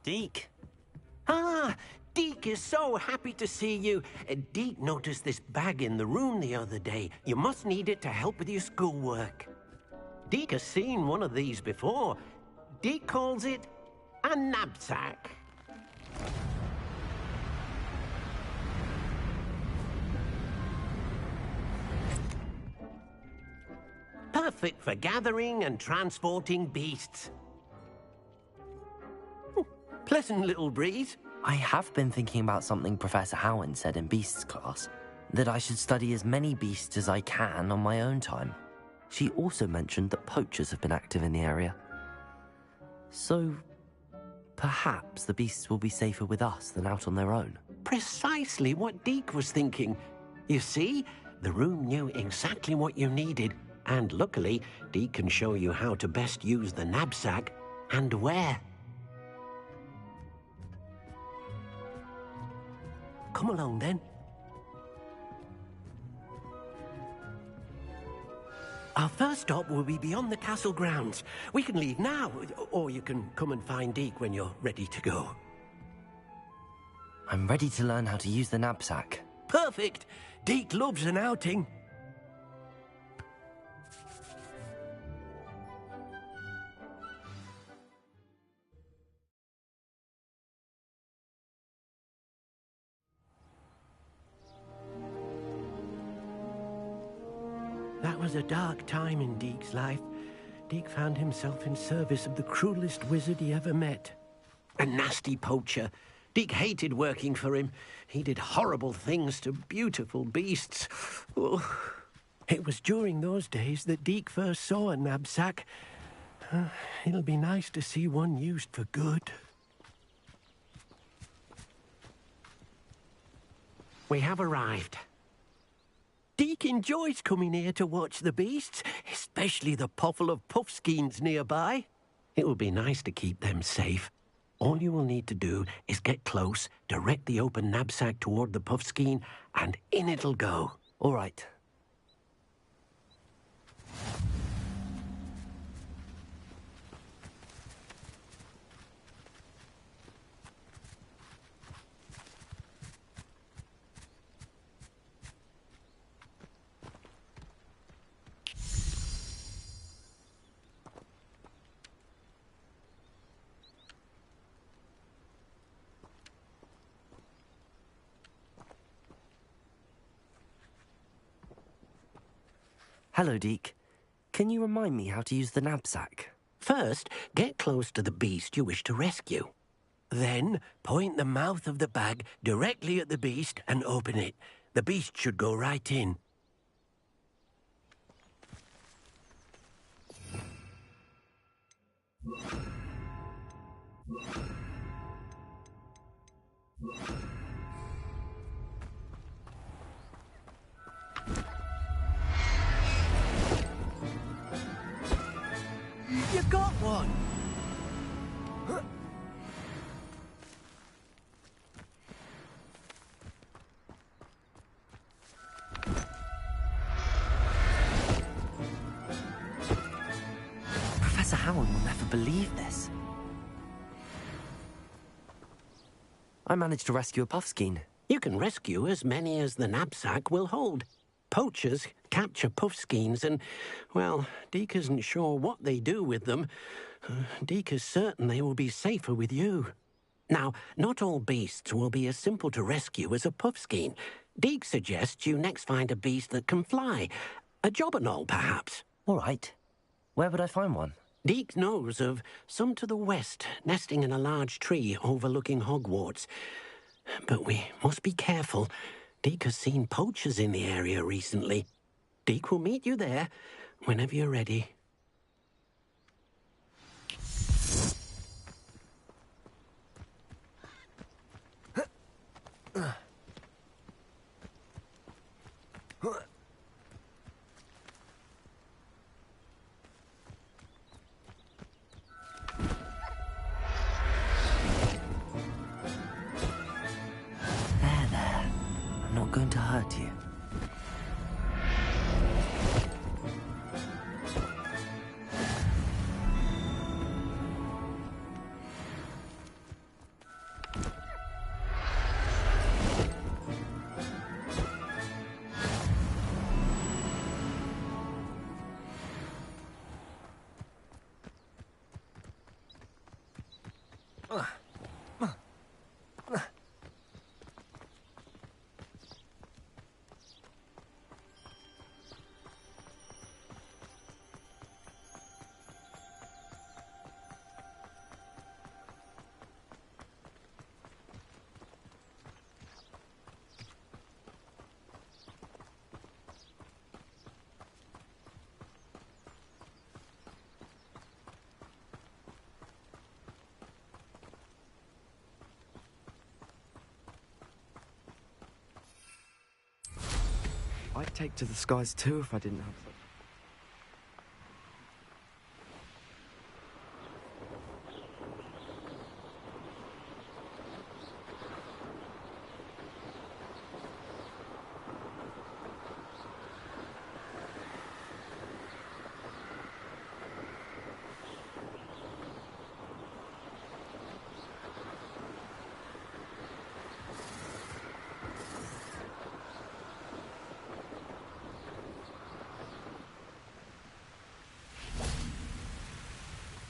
Deke. Ah, Deke is so happy to see you. Deke noticed this bag in the room the other day. You must need it to help with your schoolwork. Deke has seen one of these before. Deke calls it a knapsack. Perfect for gathering and transporting beasts. Pleasant little breeze. I have been thinking about something Professor Howin said in Beasts class, that I should study as many beasts as I can on my own time. She also mentioned that poachers have been active in the area. So, perhaps the beasts will be safer with us than out on their own. Precisely what Deke was thinking. You see, the room knew exactly what you needed, and luckily, Deke can show you how to best use the knapsack and where. Come along, then. Our first stop will be beyond the castle grounds. We can leave now, or you can come and find Deke when you're ready to go. I'm ready to learn how to use the knapsack. Perfect! Deke loves an outing. That was a dark time in Deke's life. Deke found himself in service of the cruelest wizard he ever met. A nasty poacher. Deke hated working for him. He did horrible things to beautiful beasts. Oh. It was during those days that Deke first saw a knapsack. It'll be nice to see one used for good. We have arrived. Deke enjoys coming here to watch the beasts, especially the poffle of puffskeins nearby. It will be nice to keep them safe. All you will need to do is get close, direct the open knapsack toward the puffskein, and in it'll go. All right. Hello, Deke. Can you remind me how to use the knapsack? First, get close to the beast you wish to rescue. Then, point the mouth of the bag directly at the beast and open it. The beast should go right in. I've got one! Professor Howard will never believe this. I managed to rescue a puffskein. You can rescue as many as the knapsack will hold. Poachers capture puffskeins and, well, Deke isn't sure what they do with them. Deke is certain they will be safer with you. Now, not all beasts will be as simple to rescue as a puffskein. Deke suggests you next find a beast that can fly. A jobberknoll, perhaps. All right. Where would I find one? Deke knows of some to the west, nesting in a large tree overlooking Hogwarts. But we must be careful. Deke has seen poachers in the area recently. Deke will meet you there whenever you're ready. I'm not going to hurt you. I'd take to the skies too if I didn't have them.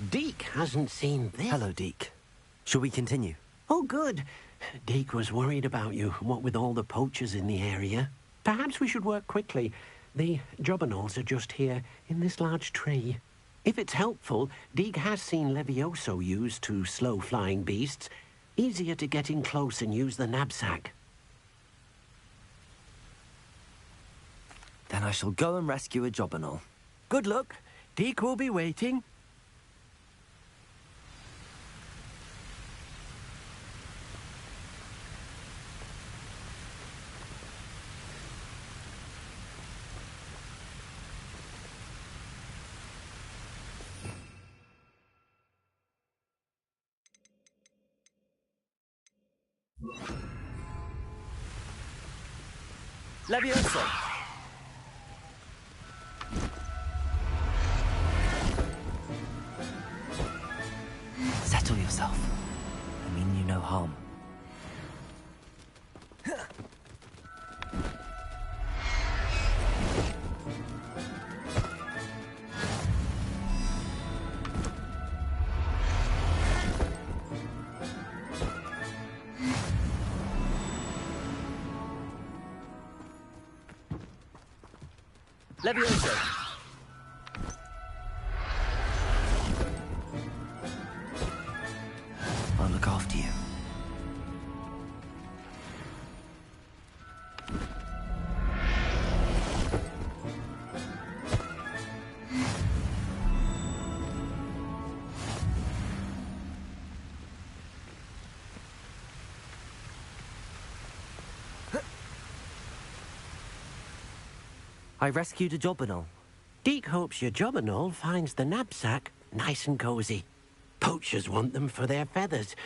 Deke hasn't seen this. Hello, Deke. Shall we continue? Oh, good. Deke was worried about you, what with all the poachers in the area. Perhaps we should work quickly. The jobberknolls are just here, in this large tree. If it's helpful, Deke has seen Levioso used to slow flying beasts. Easier to get in close and use the knapsack. Then I shall go and rescue a jobberknoll. Good luck. Deke will be waiting. Levioso! Settle yourself. I mean you no harm. Levioso! I'll look after you. I rescued a jobberknoll. Deke hopes your jobberknoll finds the knapsack nice and cozy. Poachers want them for their feathers,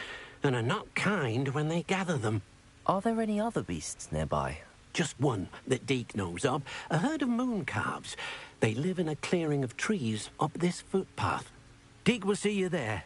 and are not kind when they gather them. Are there any other beasts nearby? Just one that Deke knows of, a herd of moon calves. They live in a clearing of trees up this footpath. Deke will see you there.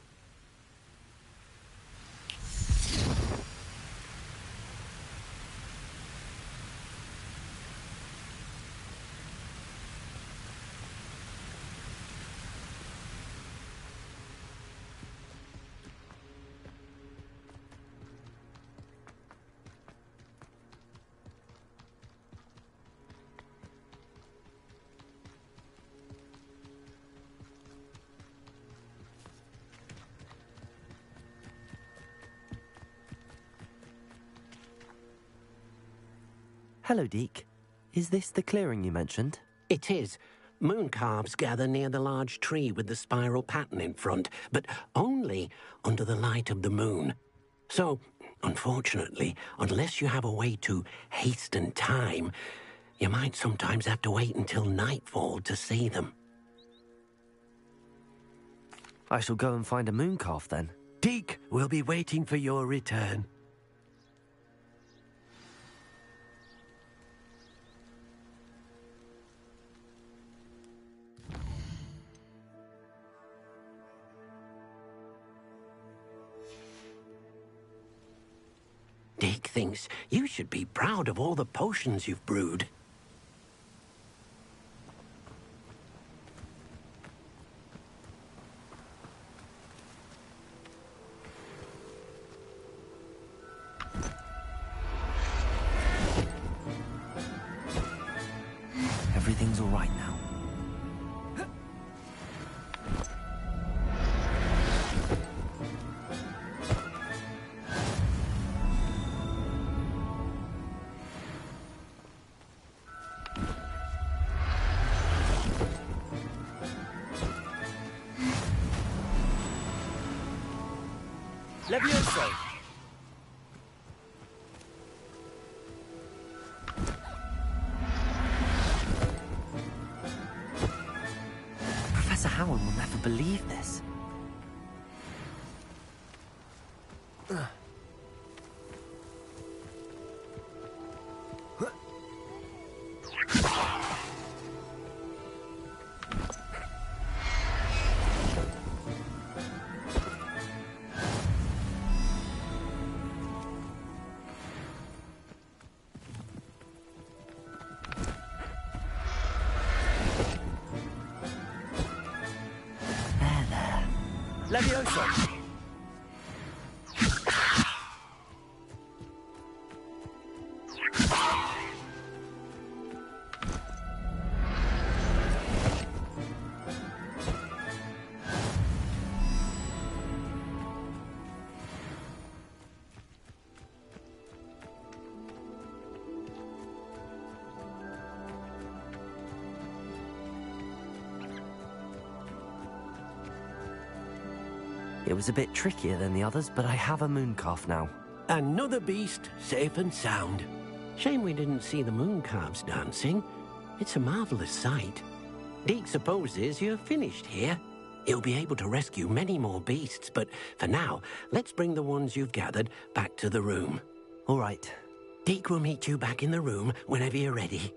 Hello, Deke. Is this the clearing you mentioned? It is. Moon calves gather near the large tree with the spiral pattern in front, but only under the light of the moon. So, unfortunately, unless you have a way to hasten time, you might sometimes have to wait until nightfall to see them. I shall go and find a moon calf then. Deke will be waiting for your return. Deke thinks you should be proud of all the potions you've brewed. Everything's all right now. Levioso! Professor Howard will never believe this. Levioso! It was a bit trickier than the others, but I have a moon calf now. Another beast, safe and sound. Shame we didn't see the moon calves dancing. It's a marvelous sight. Deke supposes you're finished here. He'll be able to rescue many more beasts, but for now, let's bring the ones you've gathered back to the room. All right. Deke will meet you back in the room whenever you're ready.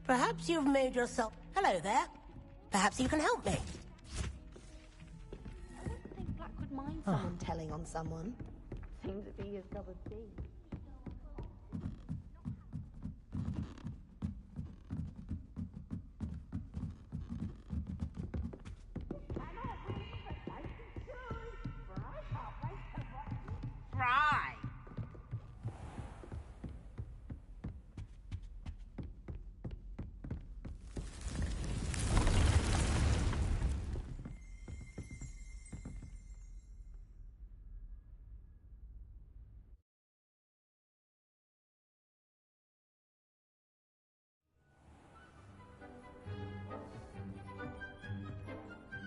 Perhaps you've made yourself... Hello there. Perhaps you can help me. I don't think Black would mind someone telling on someone. Seems to be his cup of tea. Right.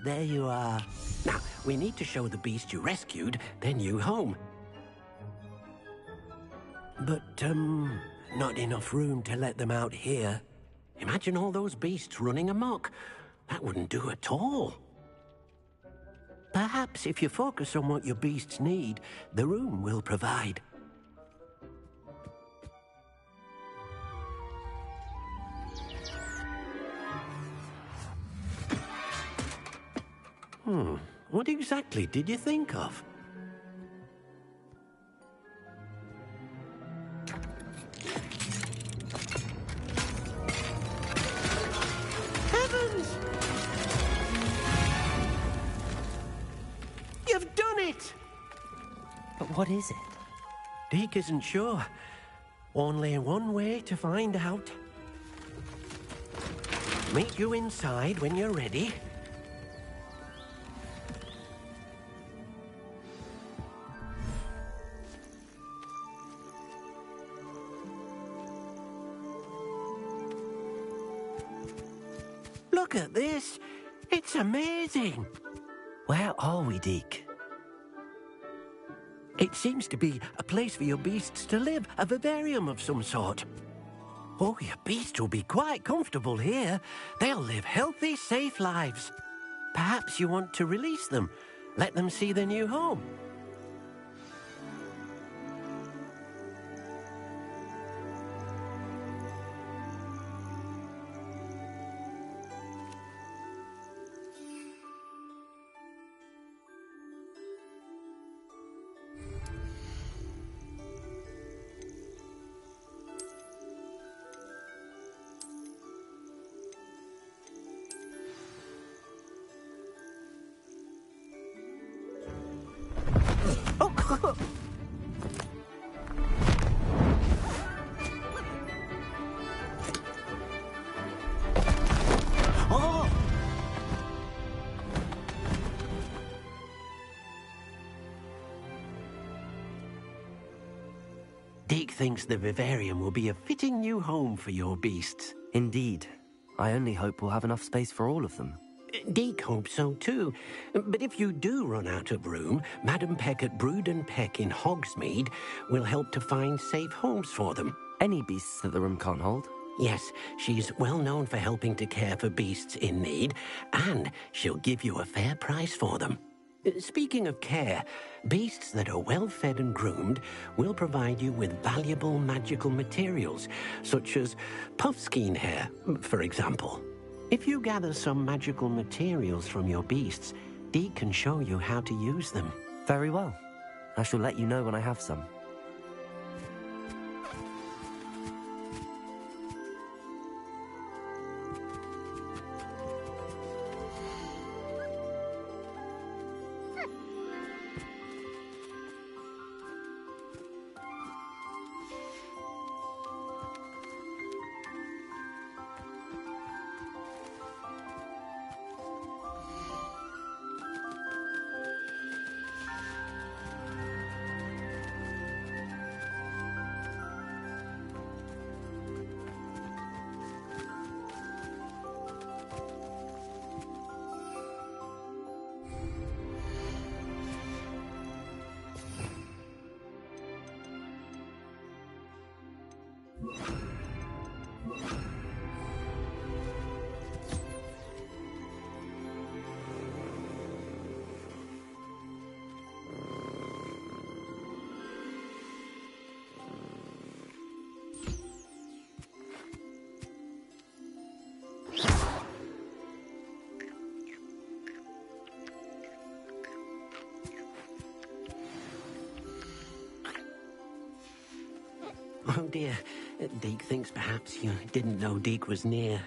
There you are. Now, we need to show the beast you rescued their new home. But, not enough room to let them out here. Imagine all those beasts running amok. That wouldn't do at all. Perhaps if you focus on what your beasts need, the room will provide. What exactly did you think of? Heavens! You've done it! But what is it? Deke isn't sure. Only one way to find out. Meet you inside when you're ready. Look at this. It's amazing. Where are we, Deke? It seems to be a place for your beasts to live, a vivarium of some sort. Oh, your beasts will be quite comfortable here. They'll live healthy, safe lives. Perhaps you want to release them, let them see their new home. Oh! Deke thinks the vivarium will be a fitting new home for your beasts. Indeed. I only hope we'll have enough space for all of them. Deke hopes so too. But if you do run out of room, Madam Peck at Brood and Peck in Hogsmeade will help to find safe homes for them. Any beasts that the room can't hold? Yes, she's well known for helping to care for beasts in need, and she'll give you a fair price for them. Speaking of care, beasts that are well fed and groomed will provide you with valuable magical materials, such as puffskein hair, for example. If you gather some magical materials from your beasts, Deke can show you how to use them. Very well. I shall let you know when I have some. Oh dear. Deke thinks perhaps you didn't know Deke was near.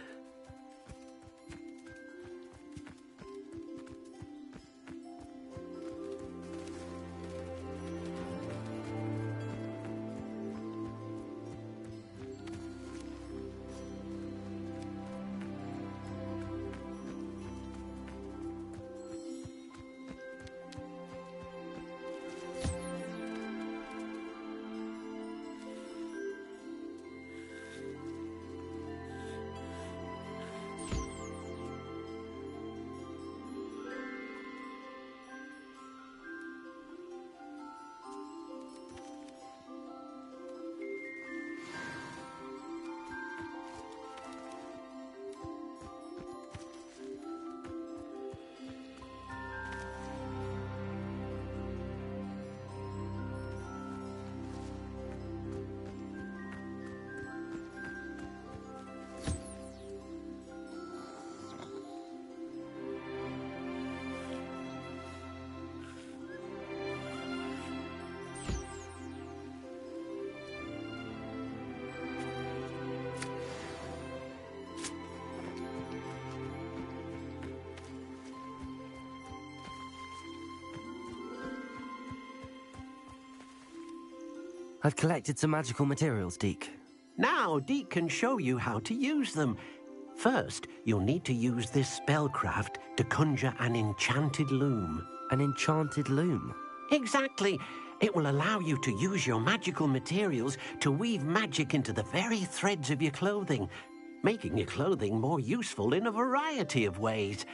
I've collected some magical materials, Deke. Now, Deke can show you how to use them. First, you'll need to use this spellcraft to conjure an enchanted loom. An enchanted loom? Exactly. It will allow you to use your magical materials to weave magic into the very threads of your clothing, making your clothing more useful in a variety of ways.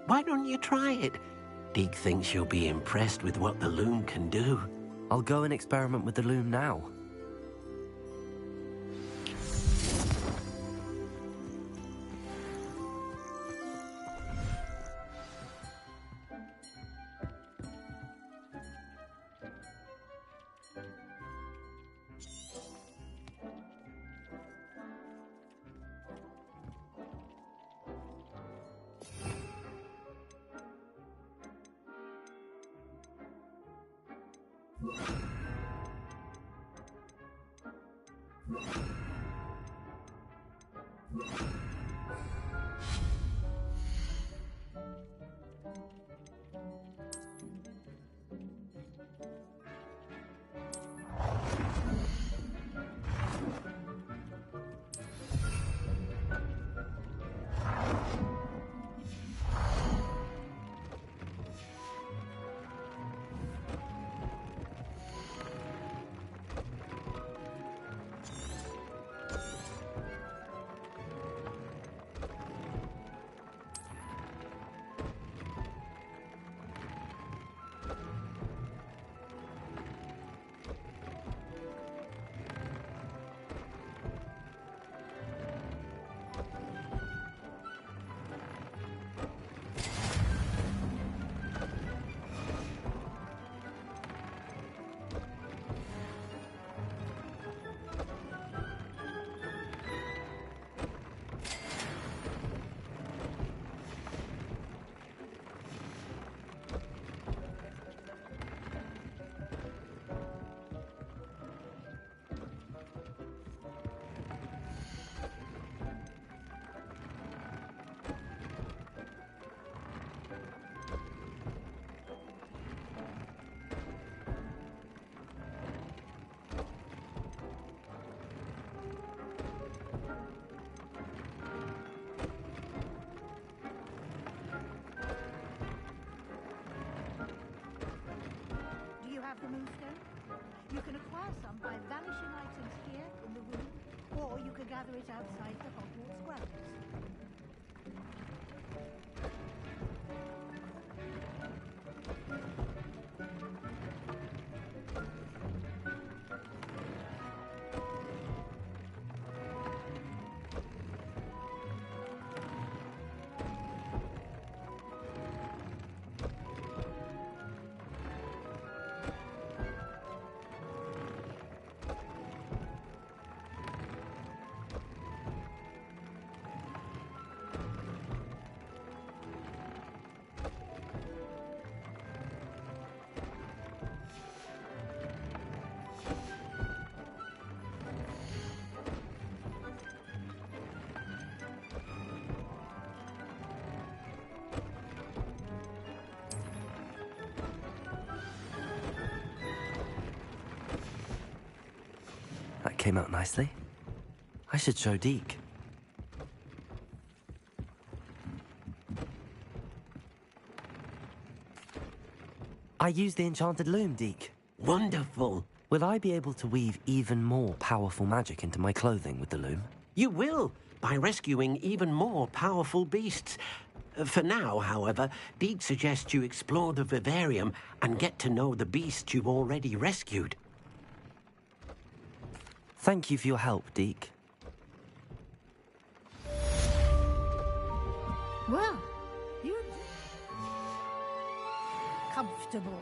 Why don't you try it? Deke thinks you'll be impressed with what the loom can do. I'll go and experiment with the loom now. The moonstone? You can acquire some by vanishing items here in the room, or you can gather it outside the Hogwarts grounds. came out nicely. I should show Deke. I used the enchanted loom, Deke. Wonderful. Will I be able to weave even more powerful magic into my clothing with the loom? You will, by rescuing even more powerful beasts. For now, however, Deke suggests you explore the vivarium and get to know the beasts you've already rescued. Thank you for your help, Deke. Well, you're comfortable.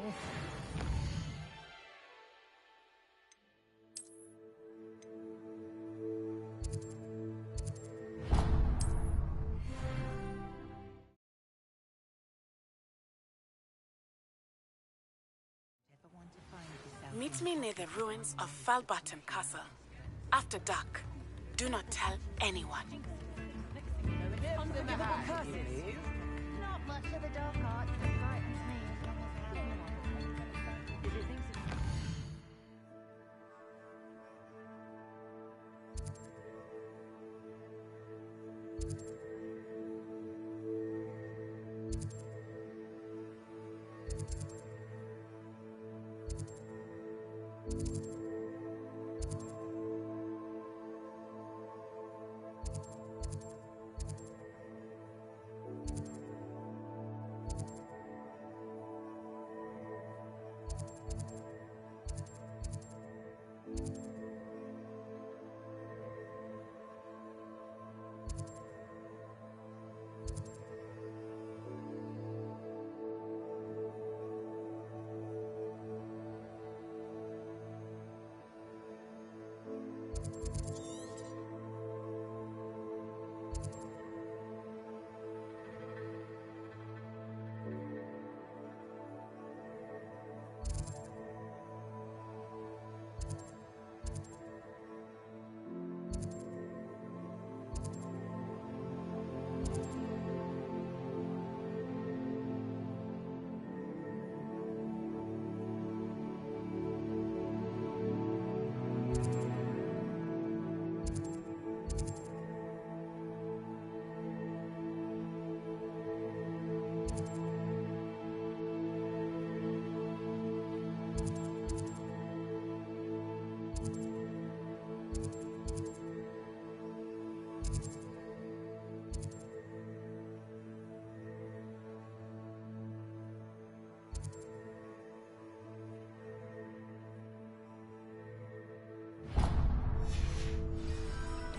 Meet me near the ruins of Falbottom Castle. After dark. Do not tell anyone. Not much of the dark arts that frightens me as long as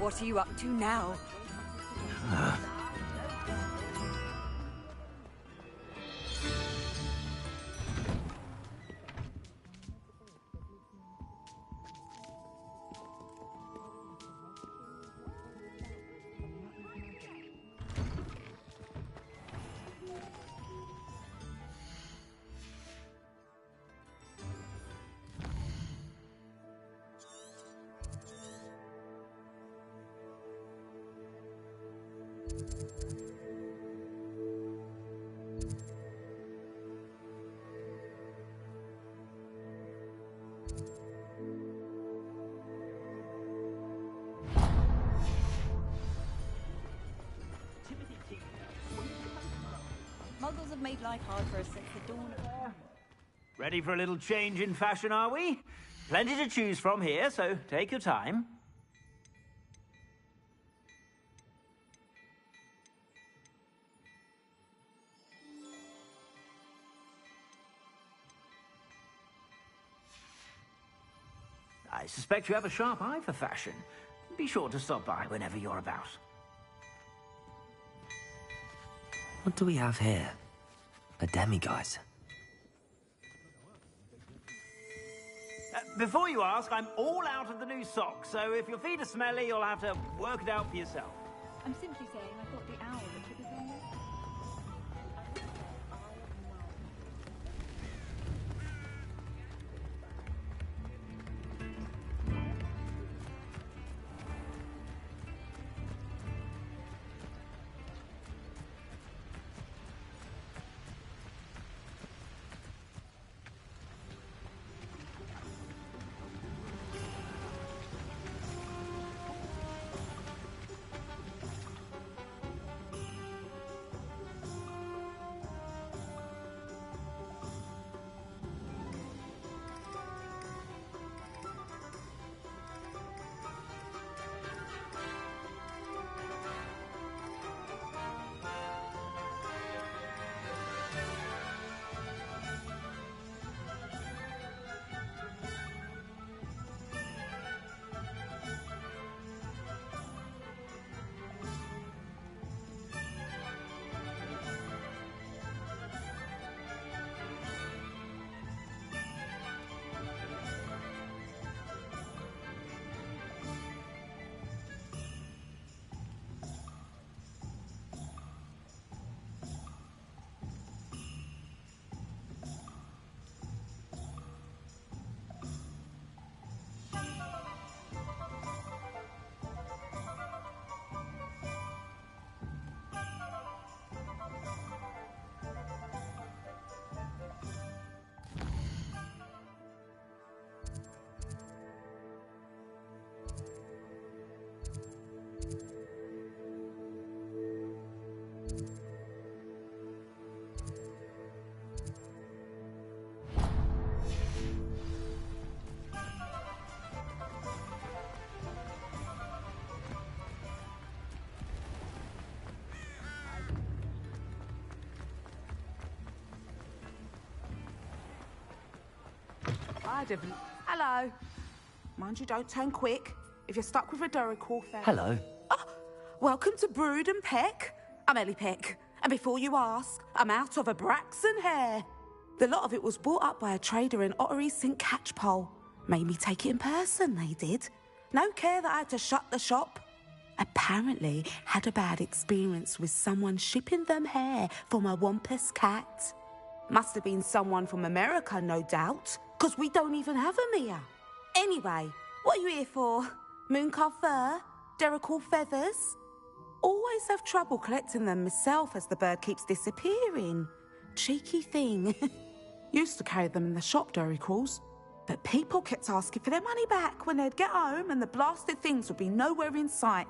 What are you up to now? Muggles have made life hard for us since the dawn of... Ready for a little change in fashion, are we? Plenty to choose from here, so take your time. I suspect you have a sharp eye for fashion. Be sure to stop by whenever you're about. What do we have here? A demiguise. Before you ask, I'm all out of the new socks, so if your feet are smelly, you'll have to work it out for yourself. I'm simply saying I thought the owl would put us on there. I'd have... Hello. Mind you, don't turn quick. If you're stuck with a Duracell fan... Hello. Oh, welcome to Brood and Peck. I'm Ellie Peck. And before you ask, I'm out of a Braxton hair. The lot of it was bought up by a trader in Ottery St. Catchpole. Made me take it in person, they did. No care that I had to shut the shop. Apparently had a bad experience with someone shipping them hair from a Wampus cat. Must have been someone from America, no doubt, because we don't even have them here. Anyway, what are you here for? Mooncar fur? Derrickle feathers? Always have trouble collecting them myself as the bird keeps disappearing. Cheeky thing. Used to carry them in the shop, Derricles. But people kept asking for their money back when they'd get home and the blasted things would be nowhere in sight.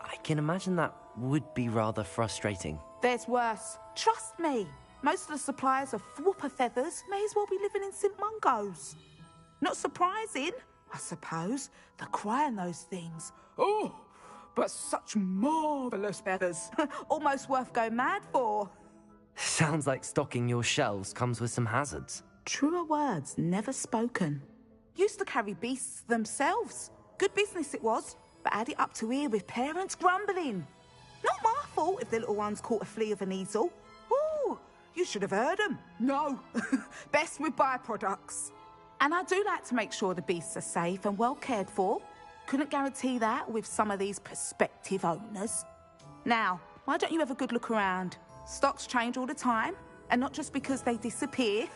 I can imagine that would be rather frustrating. There's worse. Trust me. Most of the suppliers of whooper feathers may as well be living in St. Mungo's. Not surprising, I suppose, the cry in those things. Oh, but such marvellous feathers. Almost worth going mad for. Sounds like stocking your shelves comes with some hazards. Truer words never spoken. Used to carry beasts themselves. Good business it was, but had it up to here with parents grumbling. Not my fault if the little ones caught a flea of an easel. Ooh, you should have heard them. No, best with byproducts. And I do like to make sure the beasts are safe and well cared for. Couldn't guarantee that with some of these prospective owners. Now, why don't you have a good look around? Stocks change all the time, and not just because they disappear.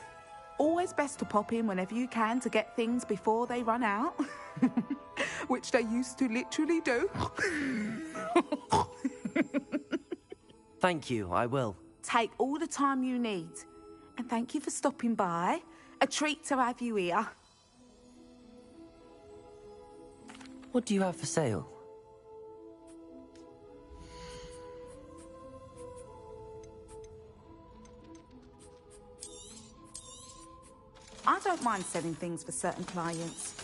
Always best to pop in whenever you can to get things before they run out. Which they used to literally do. Thank you, I will. Take all the time you need. And thank you for stopping by. A treat to have you here. What do you have for sale? I don't mind selling things for certain clients.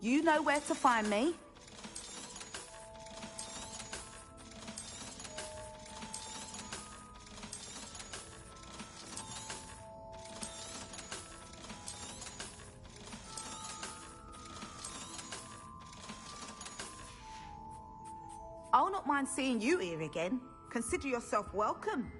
You know where to find me. I'll not mind seeing you here again. Consider yourself welcome.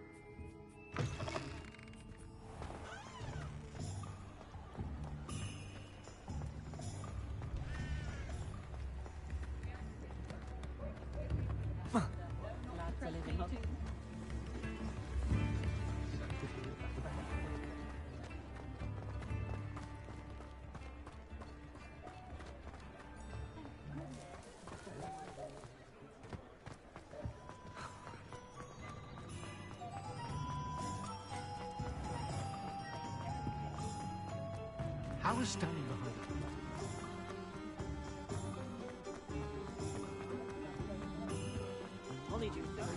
I was standing behind her. Molly, do you think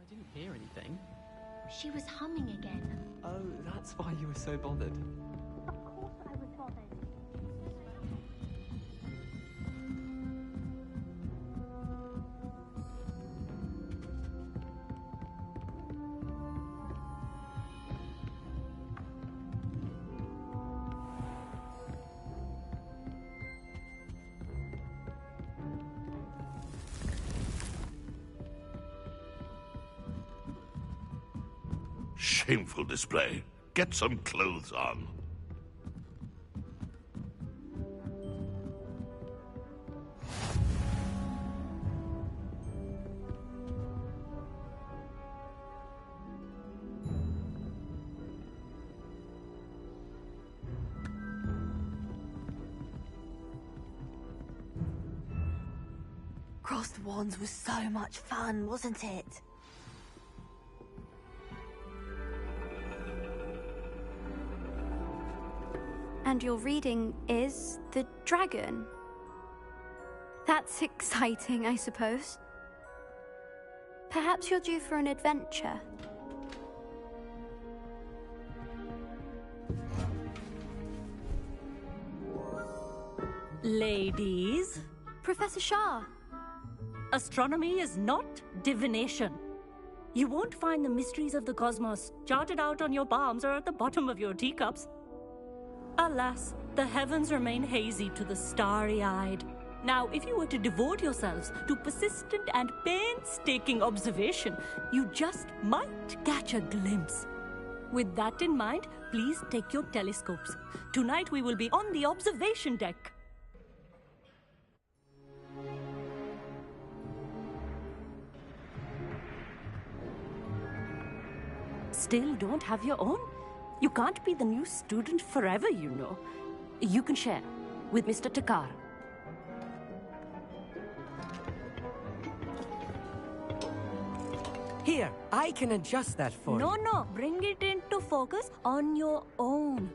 I didn't hear anything. She was humming again. Oh, that's why you were so bothered. Of course I was bothered. Shameful display. Get some clothes on. Cross the Wands was so much fun, wasn't it? And your reading is the dragon. That's exciting, I suppose. Perhaps you're due for an adventure. Ladies. Professor Shah. Astronomy is not divination. You won't find the mysteries of the cosmos charted out on your palms or at the bottom of your teacups. Alas, the heavens remain hazy to the starry-eyed. Now, if you were to devote yourselves to persistent and painstaking observation, you just might catch a glimpse. With that in mind, please take your telescopes. Tonight we will be on the observation deck. Still don't have your own? You can't be the new student forever, you know. You can share with Mr. Takar. Here, I can adjust that for you. No, bring it into focus on your own.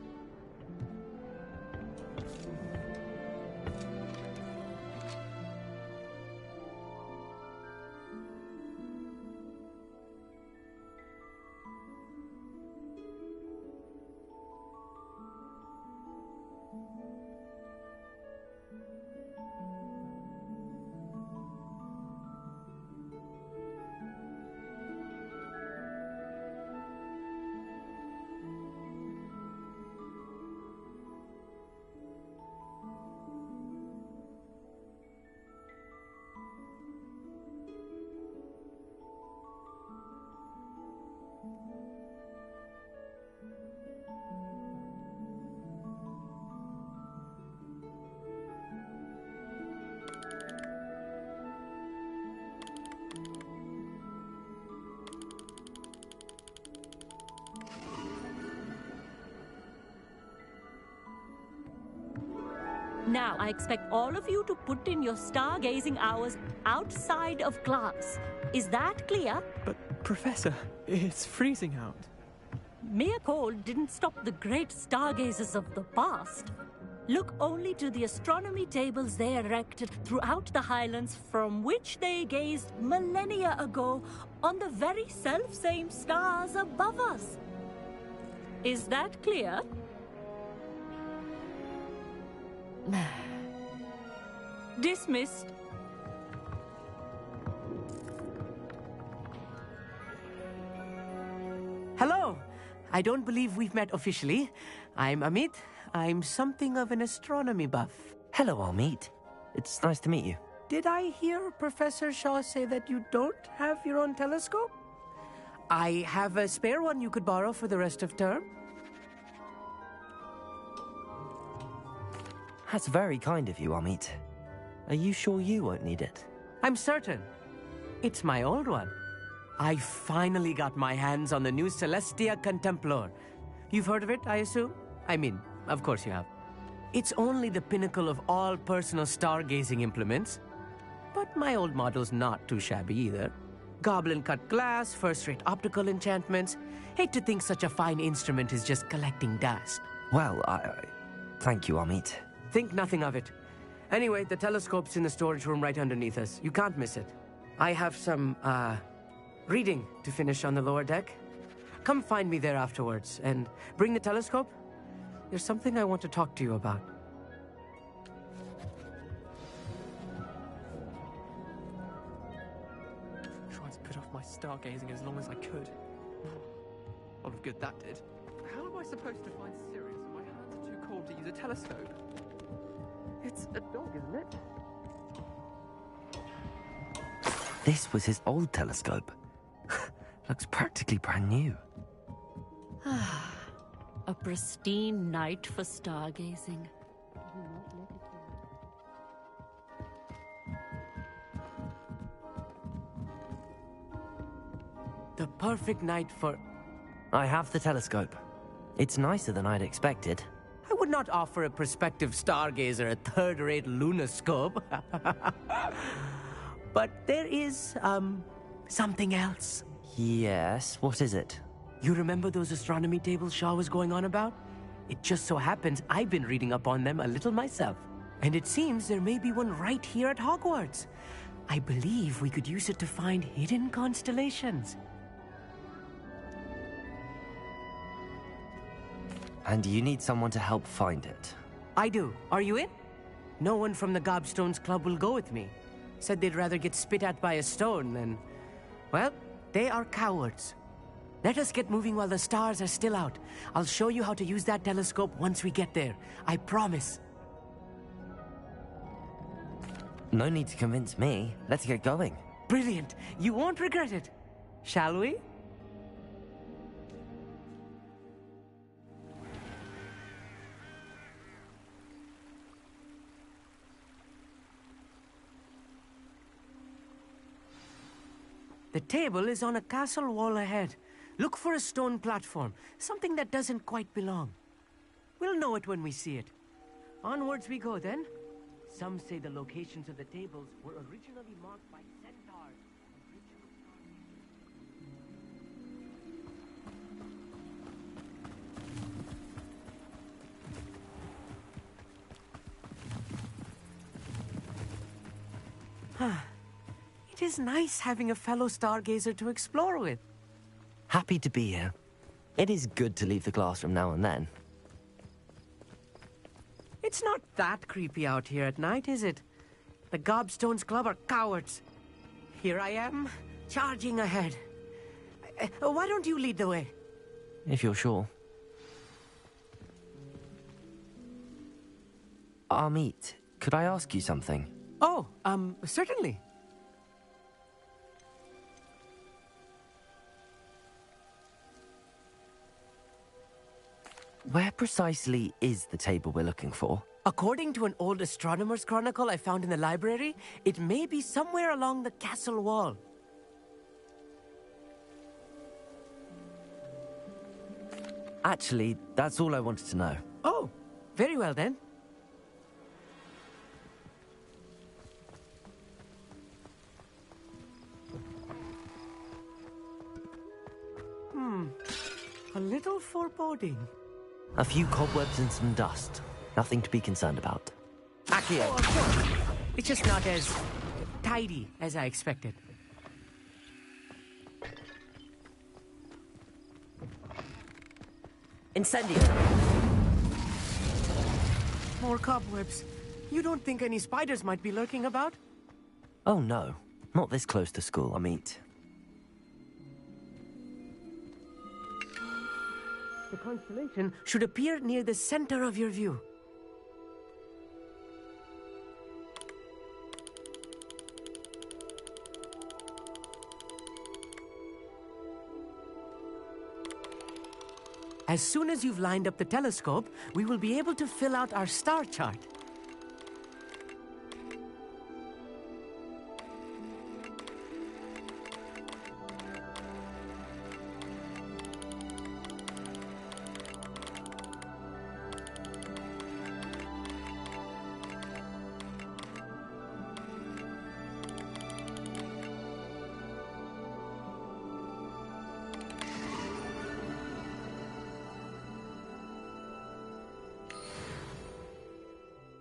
Now, I expect all of you to put in your stargazing hours outside of class. Is that clear? But, Professor, it's freezing out. Mere cold didn't stop the great stargazers of the past. Look only to the astronomy tables they erected throughout the Highlands, from which they gazed millennia ago on the very self-same stars above us. Is that clear? Dismissed. Hello. I don't believe we've met officially. I'm Amit. I'm something of an astronomy buff. Hello, Amit. It's nice to meet you. Did I hear Professor Shaw say that you don't have your own telescope? I have a spare one you could borrow for the rest of term. That's very kind of you, Amit. Are you sure you won't need it? I'm certain. It's my old one. I finally got my hands on the new Celestia Contemplor. You've heard of it, I assume? I mean, of course you have. It's only the pinnacle of all personal stargazing implements. But my old model's not too shabby either. Goblin-cut glass, first-rate optical enchantments. Hate to think such a fine instrument is just collecting dust. Well, thank you, Amit. Think nothing of it. Anyway, the telescope's in the storage room right underneath us. You can't miss it. I have some, reading to finish on the lower deck. Come find me there afterwards, and bring the telescope. There's something I want to talk to you about. Tried to put off my stargazing as long as I could. A lot of good that did. How am I supposed to find Sirius when my hands are too cold to use a telescope? It's a dog, isn't it? This was his old telescope. Looks practically brand new. A pristine night for stargazing. The perfect night for... I have the telescope. It's nicer than I'd expected. I would not offer a prospective stargazer a third-rate lunoscope. But there is, something else. Yes, what is it? You remember those astronomy tables Shaw was going on about? It just so happens I've been reading up on them a little myself. And it seems there may be one right here at Hogwarts. I believe we could use it to find hidden constellations. And you need someone to help find it. I do. Are you in? No one from the Gobstones Club will go with me. Said they'd rather get spit at by a stone than... Well, they are cowards. Let us get moving while the stars are still out. I'll show you how to use that telescope once we get there. I promise. No need to convince me. Let's get going. Brilliant. You won't regret it. Shall we? The table is on a castle wall ahead. Look for a stone platform, something that doesn't quite belong. We'll know it when we see it. Onwards we go then. Some say the locations of the tables were originally marked by centaurs. It is nice having a fellow stargazer to explore with. Happy to be here. It is good to leave the classroom now and then. It's not that creepy out here at night, is it? The Gobstones Club are cowards. Here I am, charging ahead. Why don't you lead the way? If you're sure. Amit, could I ask you something? Oh, certainly. Where precisely is the table we're looking for? According to an old astronomer's chronicle I found in the library, it may be somewhere along the castle wall. Actually, that's all I wanted to know. Oh, very well then. A little foreboding. A few cobwebs and some dust. Nothing to be concerned about. Accio. Oh, of course. It's just not as tidy as I expected. Incendio! More cobwebs. You don't think any spiders might be lurking about? Oh no. Not this close to school, Amit. The constellation should appear near the center of your view. As soon as you've lined up the telescope, we will be able to fill out our star chart.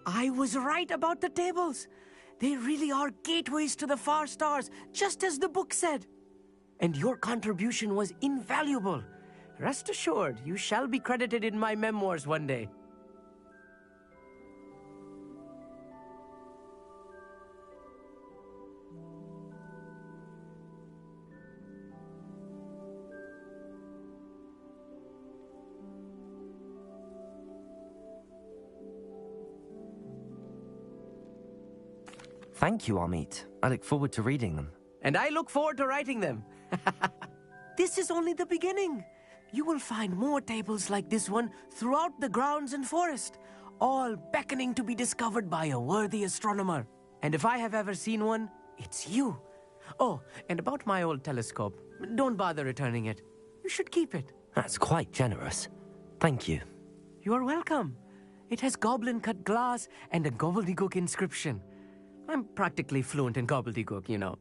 I was right about the tables. They really are gateways to the far stars, just as the book said. And your contribution was invaluable. Rest assured, you shall be credited in my memoirs one day. Thank you, Amit. I look forward to reading them. And I look forward to writing them. This is only the beginning. you will find more tables like this one throughout the grounds and forest, all beckoning to be discovered by a worthy astronomer. And if I have ever seen one, it's you. Oh, and about my old telescope, don't bother returning it. You should keep it. That's quite generous. Thank you. You are welcome. It has goblin-cut glass and a gobbledygook inscription. I'm practically fluent in gobbledygook, you know.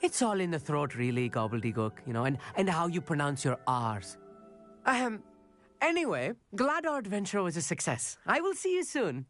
It's all in the throat, really, gobbledygook, you know, and how you pronounce your R's. Anyway, glad our adventure was a success. I will see you soon.